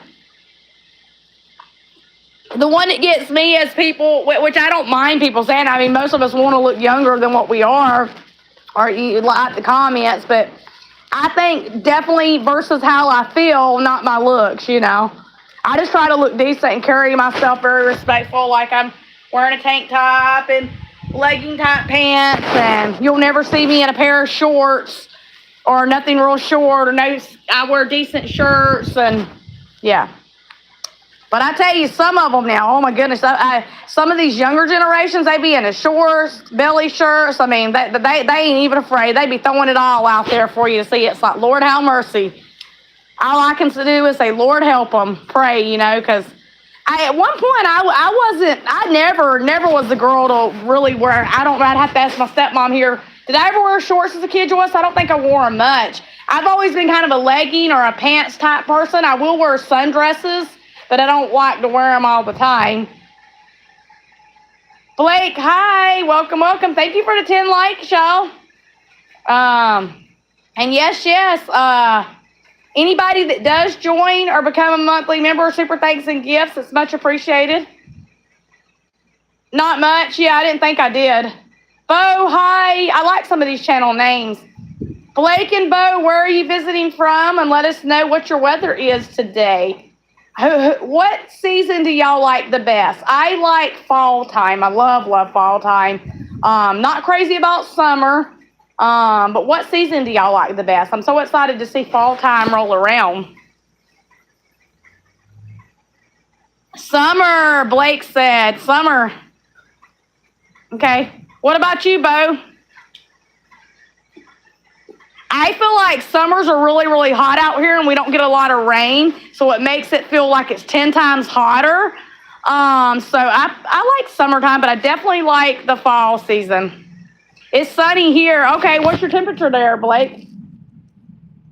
The one that gets me is people, which I don't mind people saying. I mean, most of us want to look younger than what we are, or you like the comments, but I think definitely versus how I feel, not my looks, you know. I just try to look decent and carry myself very respectful, like I'm wearing a tank top and legging type pants, and you'll never see me in a pair of shorts or nothing real short, or no, I wear decent shirts, and yeah. But I tell you, some of them now, oh my goodness, some of these younger generations, they be in the shorts, belly shirts. I mean, they ain't even afraid. They be throwing it all out there for you to see. It's like, Lord, have mercy. All I can do is say, Lord, help them, pray, you know, because at one point, I never was the girl to really wear, I'd have to ask my stepmom here, did I ever wear shorts as a kid, Joyce? I don't think I wore them much. I've always been kind of a legging or a pants type person. I will wear sundresses, but I don't like to wear them all the time. Blake, hi, welcome. Thank you for the 10 likes, y'all. And yes, anybody that does join or become a monthly member, super thanks and gifts. It's much appreciated. Not much. Yeah, I didn't think I did. Bo, hi. I like some of these channel names. Blake and Bo, where are you visiting from? And let us know what your weather is today. What season do y'all like the best? I like fall time. I love fall time. Not crazy about summer. But what season do y'all like the best? I'm so excited to see fall time roll around. Summer, Blake said. Summer. Okay. What about you, Bo? I feel like summers are really, really hot out here, and we don't get a lot of rain, so it makes it feel like it's 10 times hotter. So I like summertime, but I definitely like the fall season. It's sunny here. Okay, what's your temperature there, Blake?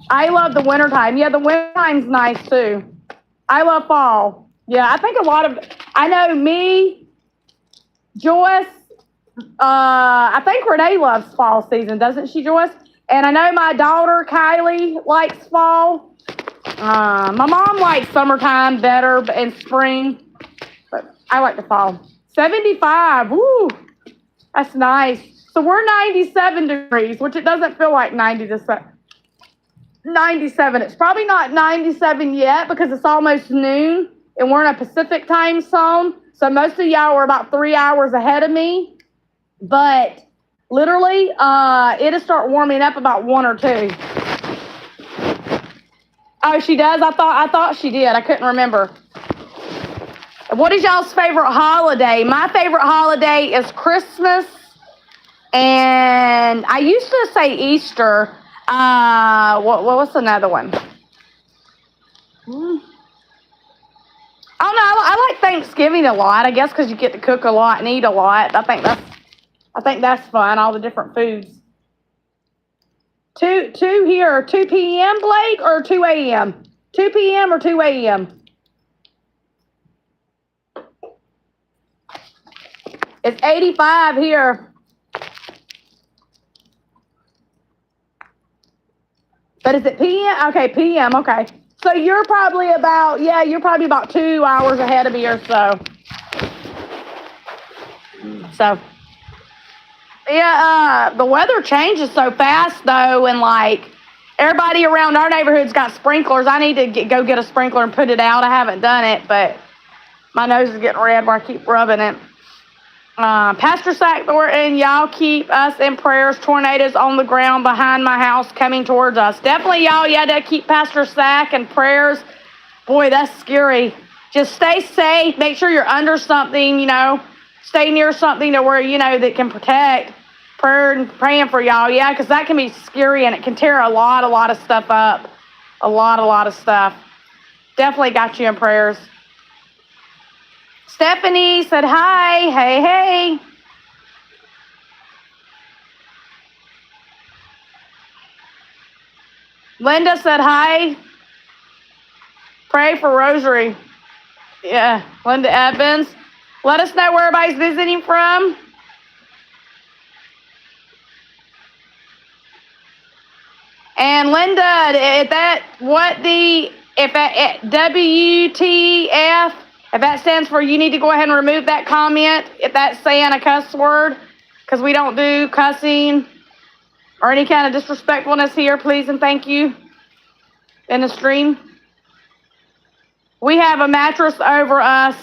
I love the wintertime. Yeah, the wintertime's nice, too. I love fall. Yeah, I think I know me, Joyce, I think Renee loves fall season, doesn't she, Joyce? And I know my daughter, Kylie, likes fall. My mom likes summertime better and spring, but I like the fall. 75, woo, that's nice. So we're 97 degrees, which it doesn't feel like 97. It's probably not 97 yet because it's almost noon and we're in a Pacific time zone. So most of y'all are about 3 hours ahead of me. But literally, it'll start warming up about 1 or 2. Oh, she does? I thought she did. I couldn't remember. What is y'all's favorite holiday? My favorite holiday is Christmas. And I used to say Easter. What's another one? Oh, no, I like Thanksgiving a lot. I guess because you get to cook a lot and eat a lot. I think that's fun. All the different foods. 2 here, 2 p.m. Blake, or 2 a.m. 2 p.m. or 2 a.m. It's 85 here. But is it p.m.? Okay, p.m. Okay. So you're probably about 2 hours ahead of me or so. So, yeah, the weather changes so fast, though, and, like, everybody around our neighborhood's got sprinklers. I need to go get a sprinkler and put it out. I haven't done it, but my nose is getting red where I keep rubbing it. Pastor Sack Thornton, y'all keep us in prayers. Tornadoes on the ground behind my house coming towards us. Definitely, y'all, to keep Pastor Sack in prayers. Boy, that's scary. Just stay safe. Make sure you're under something, Stay near something to where, that can protect. Praying for y'all, because that can be scary and it can tear a lot of stuff up. A lot of stuff. Definitely got you in prayers. Stephanie said hi. Hey. Linda said hi. Pray for Rosary. Yeah, Linda Evans. Let us know where everybody's visiting from. And Linda, if that WTF, if that stands for you need to go ahead and remove that comment, if that's saying a cuss word, because we don't do cussing or any kind of disrespectfulness here, please and thank you, in the stream. We have a mattress over us.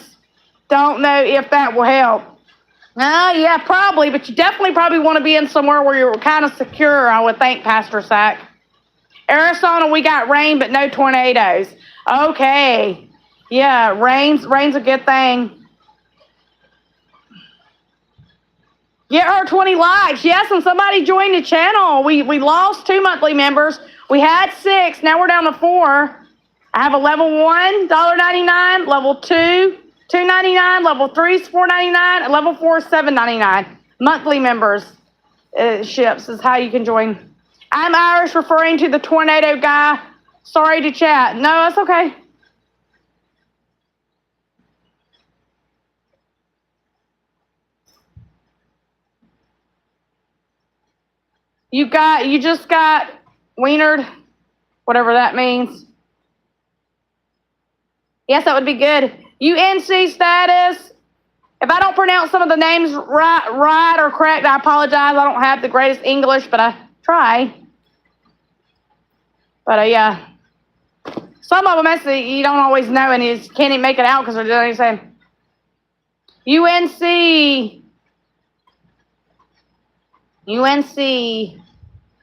Don't know if that will help. Yeah, probably, but you definitely probably want to be in somewhere where you're kind of secure, I would think, Pastor Sack. Arizona, we got rain, but no tornadoes. Okay. Yeah, rain's a good thing. Get her 20 likes. Yes, and somebody joined the channel. We lost 2 monthly members. We had 6. Now we're down to 4. I have a level 1, $1.99, level 2, $2.99, level 3 is $4.99, and level 4 is $7.99. Monthly members ships is how you can join. I'm Irish, referring to the tornado guy. Sorry to chat. No, that's okay. You just got wienered, whatever that means. Yes, that would be good. UNC status. If I don't pronounce some of the names right or correct, I apologize. I don't have the greatest English, but I try. But yeah, some of them actually you don't always know, and you can't even make it out because they're just saying UNC.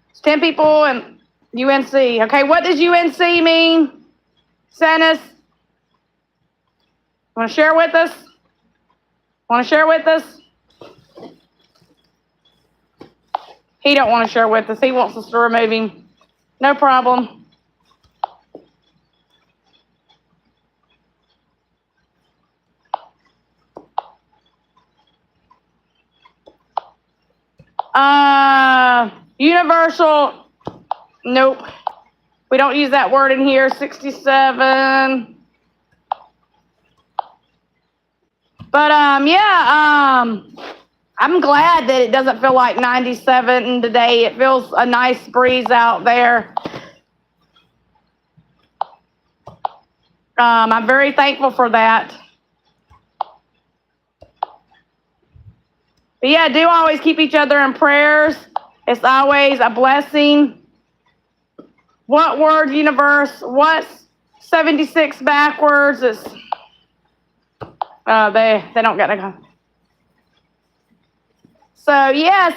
It's 10 people and UNC. Okay, what does UNC mean? Senis, want to share with us? He don't want to share with us. He wants us to remove him. No problem. Universal. Nope. We don't use that word in here. 67. But I'm glad that it doesn't feel like 97 today. It feels a nice breeze out there. I'm very thankful for that. But yeah, do always keep each other in prayers. It's always a blessing. What word, universe? What's 76 backwards? It's they don't get to. So yes,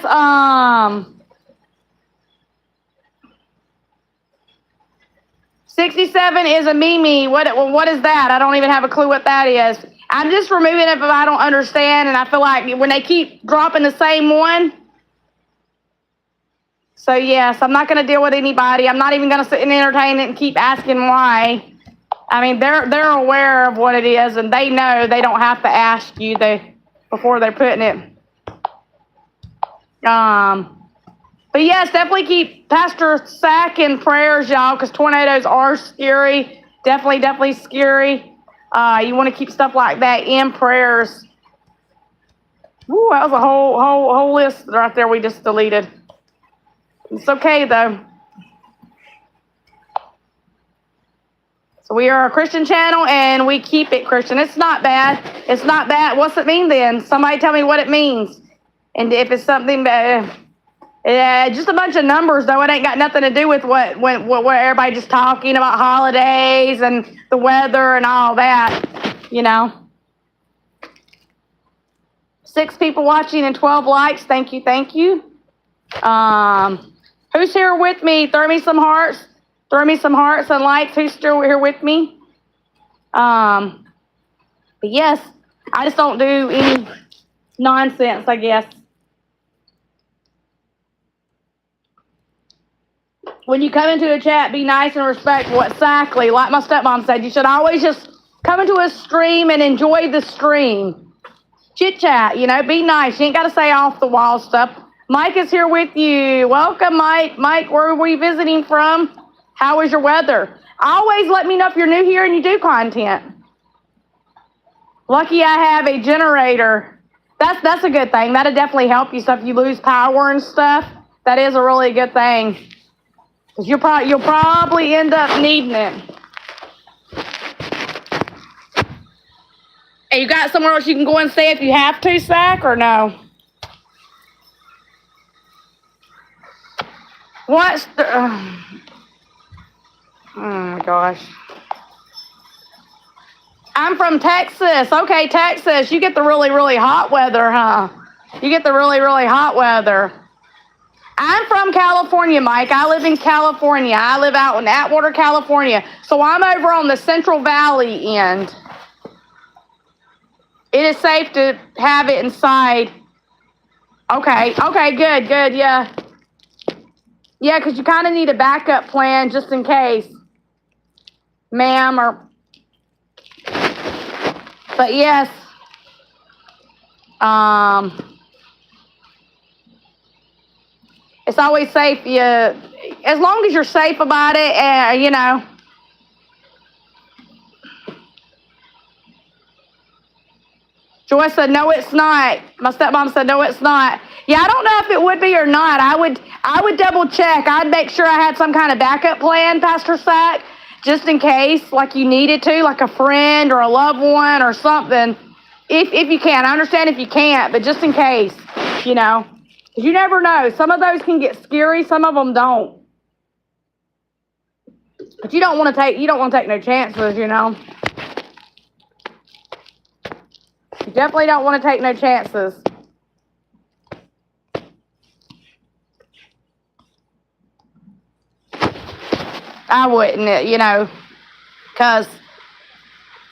67 is a Mimi. What is that? I don't even have a clue what that is. I'm just removing it if I don't understand, and I feel like when they keep dropping the same one. So yes, I'm not going to deal with anybody. I'm not even going to sit and entertain it and keep asking why. I mean, they're aware of what it is, and they know they don't have to ask you before they're putting it. But yes, definitely keep Pastor Sack in prayers, y'all, because tornadoes are scary. Definitely scary. You want to keep stuff like that in prayers. Ooh, that was a whole list right there we just deleted. It's okay though. So we are a Christian channel and we keep it Christian. It's not bad. It's not bad. What's it mean then? Somebody tell me what it means. And if it's something bad. Just a bunch of numbers, though. It ain't got nothing to do with what everybody just talking about holidays and the weather and all that, you know. 6 people watching and 12 likes. Thank you. Who's here with me? Throw me some hearts. Throw me some hearts and likes. Who's still here with me? But yes, I just don't do any nonsense, I guess. When you come into a chat, be nice and respectful. Exactly. Like my stepmom said, you should always just come into a stream and enjoy the stream. Chit chat, be nice. You ain't got to say off the wall stuff. Mike is here with you. Welcome, Mike. Mike, where were you visiting from? How was your weather? Always let me know if you're new here and you do content. Lucky I have a generator. That's a good thing. That'll definitely help you. So if you lose power and stuff, that is a really good thing. Because you'll probably end up needing it. And you got somewhere else you can go and stay if you have to, Sack, or no? What's the... oh my gosh. I'm from Texas. Okay, Texas. You get the really, really hot weather, huh? You get the really, really hot weather. I'm from California, Mike. I live in California. I live out in Atwater, California. So I'm over on the Central Valley end. It is safe to have it inside. Okay, good, yeah. Yeah, because you kind of need a backup plan just in case, ma'am, or... But yes, it's always safe. As long as you're safe about it, Joyce said, no, it's not. My stepmom said, no, it's not. Yeah, I don't know if it would be or not. I would double check. I'd make sure I had some kind of backup plan, Pastor Sack, just in case, like you needed to, like a friend or a loved one or something. If you can. I understand if you can't, but just in case, Because you never know. Some of those can get scary. Some of them don't. But you don't want to take no chances, You definitely don't want to take no chances. I wouldn't, because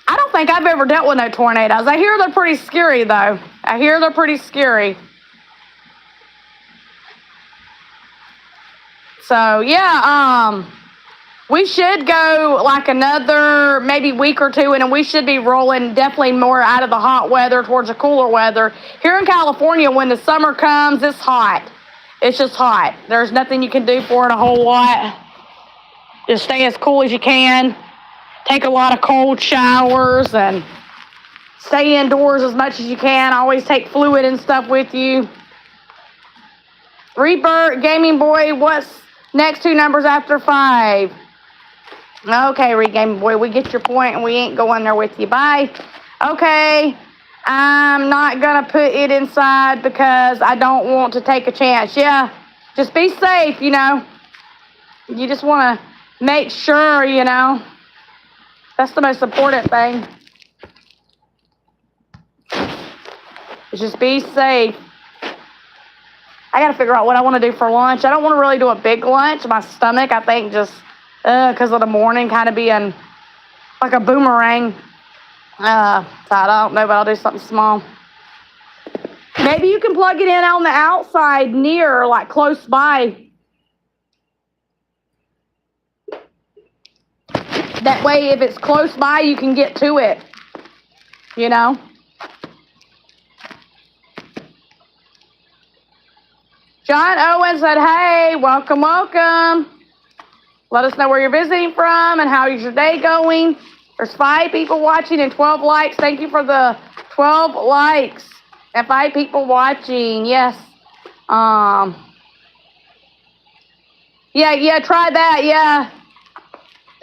I don't think I've ever dealt with no tornadoes. I hear they're pretty scary, though. I hear they're pretty scary. So, yeah, we should go like another maybe week or two, and we should be rolling definitely more out of the hot weather towards the cooler weather. Here in California, when the summer comes, it's hot. It's just hot. There's nothing you can do for it a whole lot. Just stay as cool as you can. Take a lot of cold showers and stay indoors as much as you can. Always take fluid and stuff with you. Rebirth, Gaming Boy, what's next 2 numbers after 5? Okay, Gaming Boy, we get your point and we ain't going there with you. Bye. Okay. I'm not going to put it inside because I don't want to take a chance. Yeah, just be safe, You just want to make sure, That's the most important thing. Just be safe. I got to figure out what I want to do for lunch. I don't want to really do a big lunch. My stomach, I think, just because of the morning kind of being like a boomerang. So I don't know, but I'll do something small. Maybe you can plug it in on the outside near, like close by. That way, if it's close by, you can get to it. John Owen said, hey, welcome, welcome. Let us know where you're visiting from and how is your day going. There's 5 people watching and 12 likes. Thank you for the 12 likes and 5 people watching. Yes. Yeah, try that. Yeah.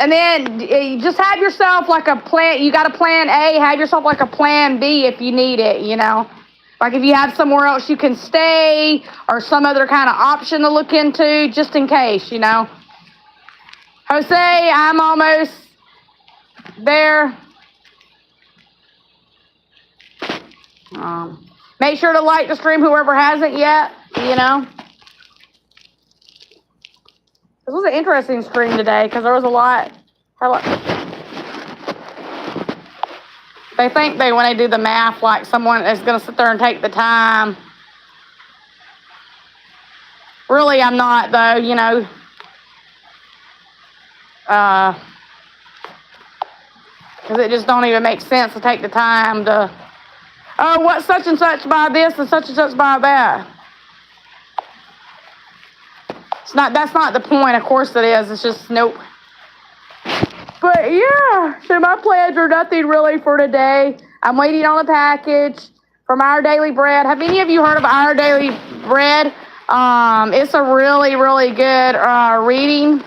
And then you just have yourself like a plan. You got a plan A. Have yourself like a plan B if you need it, Like if you have somewhere else you can stay or some other kind of option to look into just in case, Jose, I'm almost there. Make sure to like the stream, whoever hasn't yet, This was an interesting stream today because there was a lot. They think when they do the math, like someone is going to sit there and take the time. Really, I'm not, though, because it just don't even make sense to take the time to, what's such and such by this and such by that. That's not the point. Of course it is. It's just nope. But yeah, so my plans are nothing really for today. I'm waiting on a package from Our Daily Bread. Have any of you heard of Our Daily Bread? It's a really, really good reading.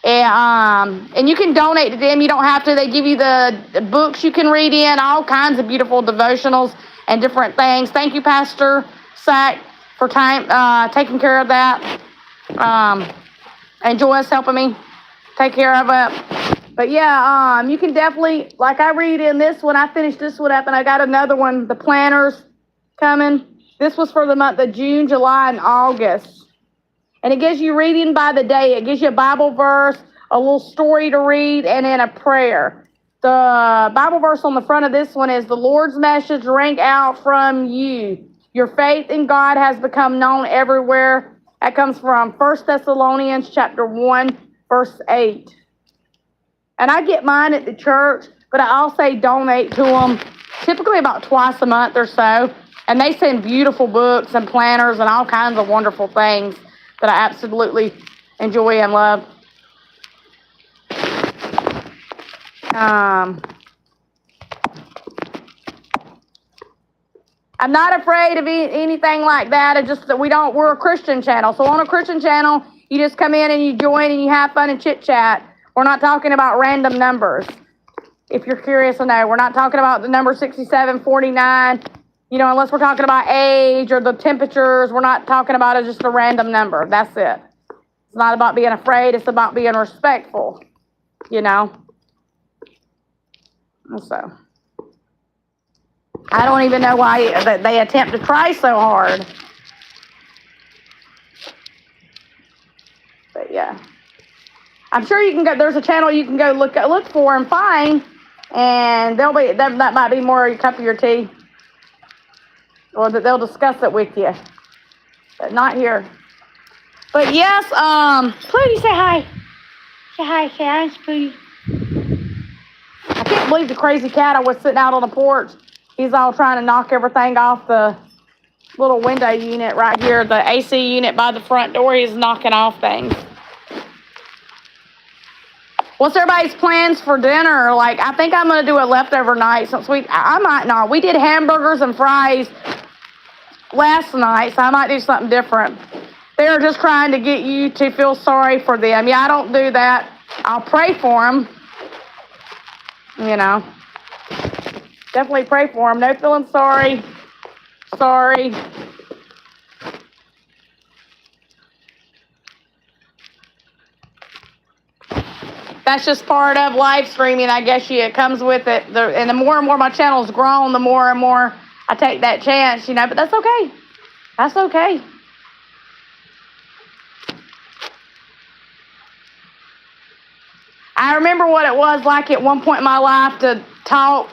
And you can donate to them. You don't have to. They give you the books you can read in, all kinds of beautiful devotionals and different things. Thank you, Pastor Sack, for taking care of that. And Joyce helping me take care of it. But yeah, you can definitely, like I read in this one, I finished this one up and I got another one, the planners coming. This was for the month of June, July, and August. And it gives you reading by the day. It gives you a Bible verse, a little story to read, and then a prayer. The Bible verse on the front of this one is, the Lord's message rang out from you. Your faith in God has become known everywhere. That comes from 1 Thessalonians chapter 1, verse 8. And I get mine at the church, but I also donate to them typically about twice a month or so. And they send beautiful books and planners and all kinds of wonderful things that I absolutely enjoy and love. I'm not afraid of anything like that. It's just that we're a Christian channel. So on a Christian channel, you just come in and you join and you have fun and chit chat. We're not talking about random numbers. If you're curious to know, we're not talking about the number 6749, unless we're talking about age or the temperatures. We're not talking about it just a random number. That's it. It's not about being afraid. It's about being respectful, So I don't even know why they attempt to try so hard. But yeah, I'm sure you can go. There's a channel you can go look for and find, and that might be more your cup of your tea, or that they'll discuss it with you. But not here. But yes, Spooty, say hi. Say hi, Spooty. I can't believe the crazy cat I was sitting out on the porch. He's all trying to knock everything off the little window unit right here. The AC unit by the front door, he's knocking off things. What's everybody's plans for dinner? Like, I think I'm going to do a leftover night since I might not. We did hamburgers and fries last night, so I might do something different. They're just trying to get you to feel sorry for them. Yeah, I don't do that. I'll pray for them, Definitely pray for them. No feeling sorry. Sorry. That's just part of live streaming. I guess it comes with it. And the more and more my channel's grown, the more and more I take that chance, but that's okay. That's okay. I remember what it was like at one point in my life to talk,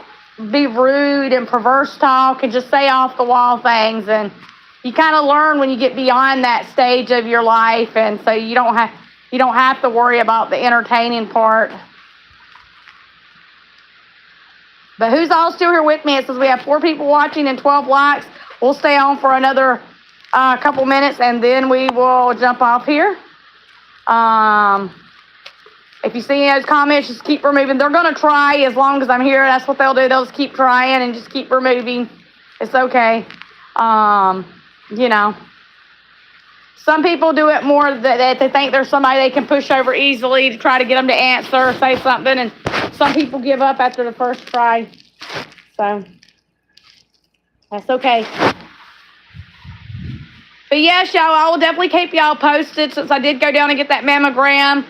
be rude and perverse talk and just say off the wall things. And you kind of learn when you get beyond that stage of your life. And so you don't have to worry about the entertaining part. But who's all still here with me? It says we have 4 people watching and 12 likes. We'll stay on for another couple minutes, and then we will jump off here. If you see any of those comments, just keep removing. They're going to try as long as I'm here. That's what they'll do. They'll just keep trying and just keep removing. It's okay. Some people do it more that they think there's somebody they can push over easily to try to get them to answer or say something, and some people give up after the first try. So that's okay. But yes, y'all, I will definitely keep y'all posted since I did go down and get that mammogram.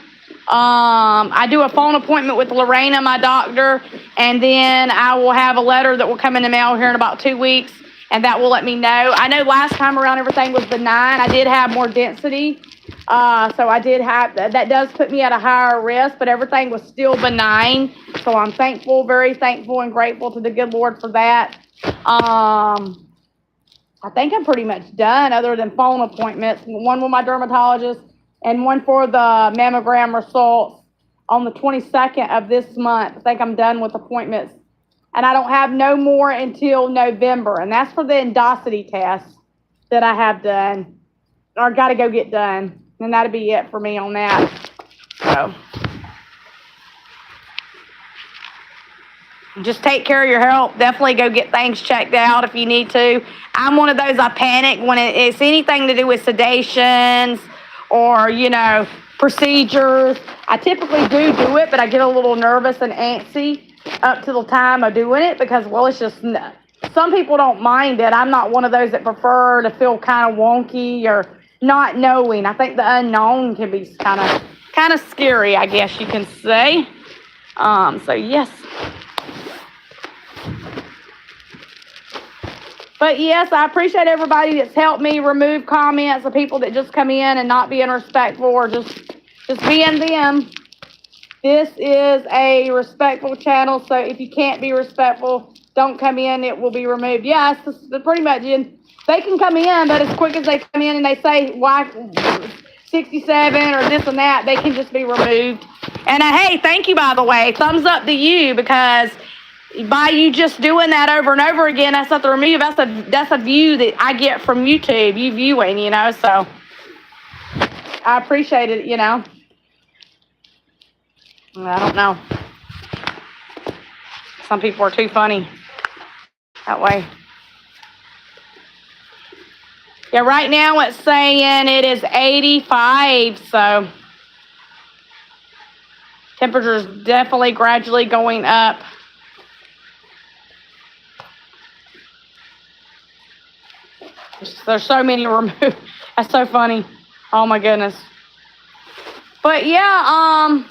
I do a phone appointment with Lorena, my doctor, and then I will have a letter that will come in the mail here in about 2 weeks, and that will let me know. I know last time around everything was benign. I did have more density, so I did have, that does put me at a higher risk, but everything was still benign. So I'm thankful, very thankful and grateful to the good Lord for that. I think I'm pretty much done other than phone appointments, one with my dermatologist and one for the mammogram results on the 22nd of this month. I think I'm done with appointments. And I don't have no more until November. And that's for the endosity test that I have done, or got to go get done. And that'll be it for me on that. So just take care of your health. Definitely go get things checked out if you need to. I'm one of those, I panic when it's anything to do with sedations or, procedures. I typically do it, but I get a little nervous and antsy up to the time of doing it because, it's just, some people don't mind it. I'm not one of those that prefer to feel kind of wonky or not knowing. I think the unknown can be kind of scary, I guess you can say. So yes. But yes, I appreciate everybody that's helped me remove comments of people that just come in and not being respectful or just being them. This is a respectful channel, so if you can't be respectful, don't come in. It will be removed. Yes, pretty much. They can come in, but as quick as they come in and they say, why 67 or this and that, they can just be removed. And hey, thank you, by the way. Thumbs up to you, because by you just doing that over and over again, that's not the remove. That's a view that I get from YouTube, you viewing, so I appreciate it, I don't know. Some people are too funny that way. Yeah, right now it's saying it is 85, so temperature is definitely gradually going up. There's so many removed. That's so funny. Oh my goodness. But yeah,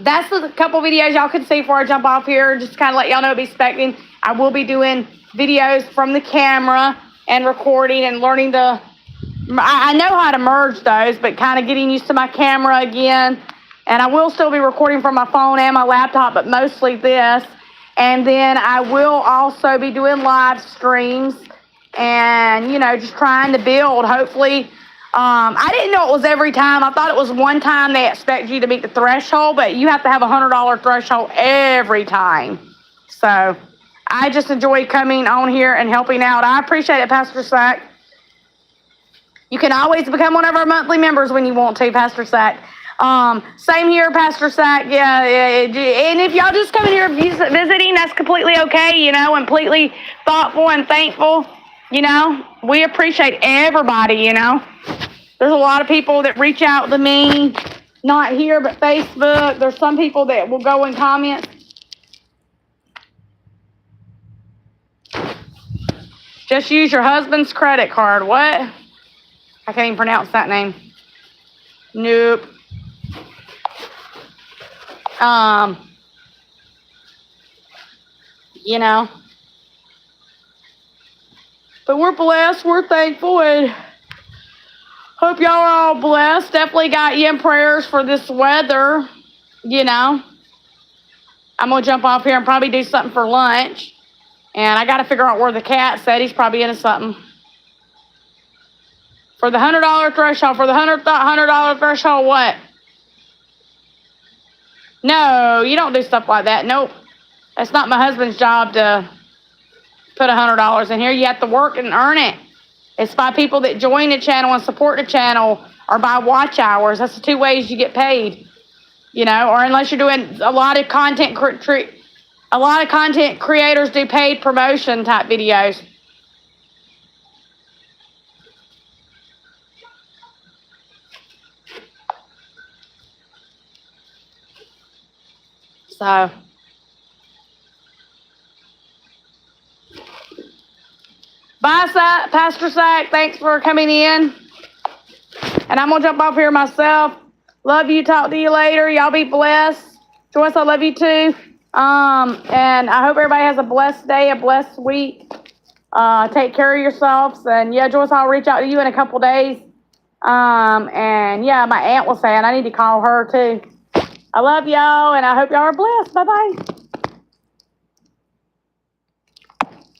that's a couple videos y'all can see before I jump off here. Just kind of let y'all know what to be expecting. I will be doing videos from the camera and recording and learning I know how to merge those, but kind of getting used to my camera again. And I will still be recording from my phone and my laptop, but mostly this. And then I will also be doing live streams and, just trying to build. Hopefully, I didn't know it was every time. I thought it was one time they expect you to meet the threshold, but you have to have a $100 threshold every time. So I just enjoy coming on here and helping out. I appreciate it, Pastor Sack. You can always become one of our monthly members when you want to, Pastor Sack. Same here, Pastor Sack. Yeah. And if y'all just come in here visiting, that's completely okay, and completely thoughtful and thankful. We appreciate everybody, There's a lot of people that reach out to me, not here, but Facebook. There's some people that will go and comment Just use your husband's credit card. What? I can't even pronounce that name. Nope. You know. But we're blessed. We're thankful. And hope y'all are all blessed. Definitely got you in prayers for this weather. You know. I'm going to jump off here and probably do something for lunch. And I got to figure out where the cat said. He's probably into something. For the $100 threshold. For the $100 threshold, what? No, you don't do stuff like that. Nope. That's not my husband's job to put $100 in here. You have to work and earn it. It's by people that join the channel and support the channel, or by watch hours. That's the two ways you get paid. You know, or unless you're doing a lot of content creators do paid promotion type videos. So, bye, Pastor Sack. Thanks for coming in. And I'm going to jump off here myself. Love you. Talk to you later. Y'all be blessed. Joyce, I love you too. And I hope everybody has a blessed day, a blessed week. Take care of yourselves. And yeah, Joyce, I'll reach out to you in a couple days. And yeah, my aunt was saying I need to call her too. I love y'all, and I hope y'all are blessed. Bye-bye.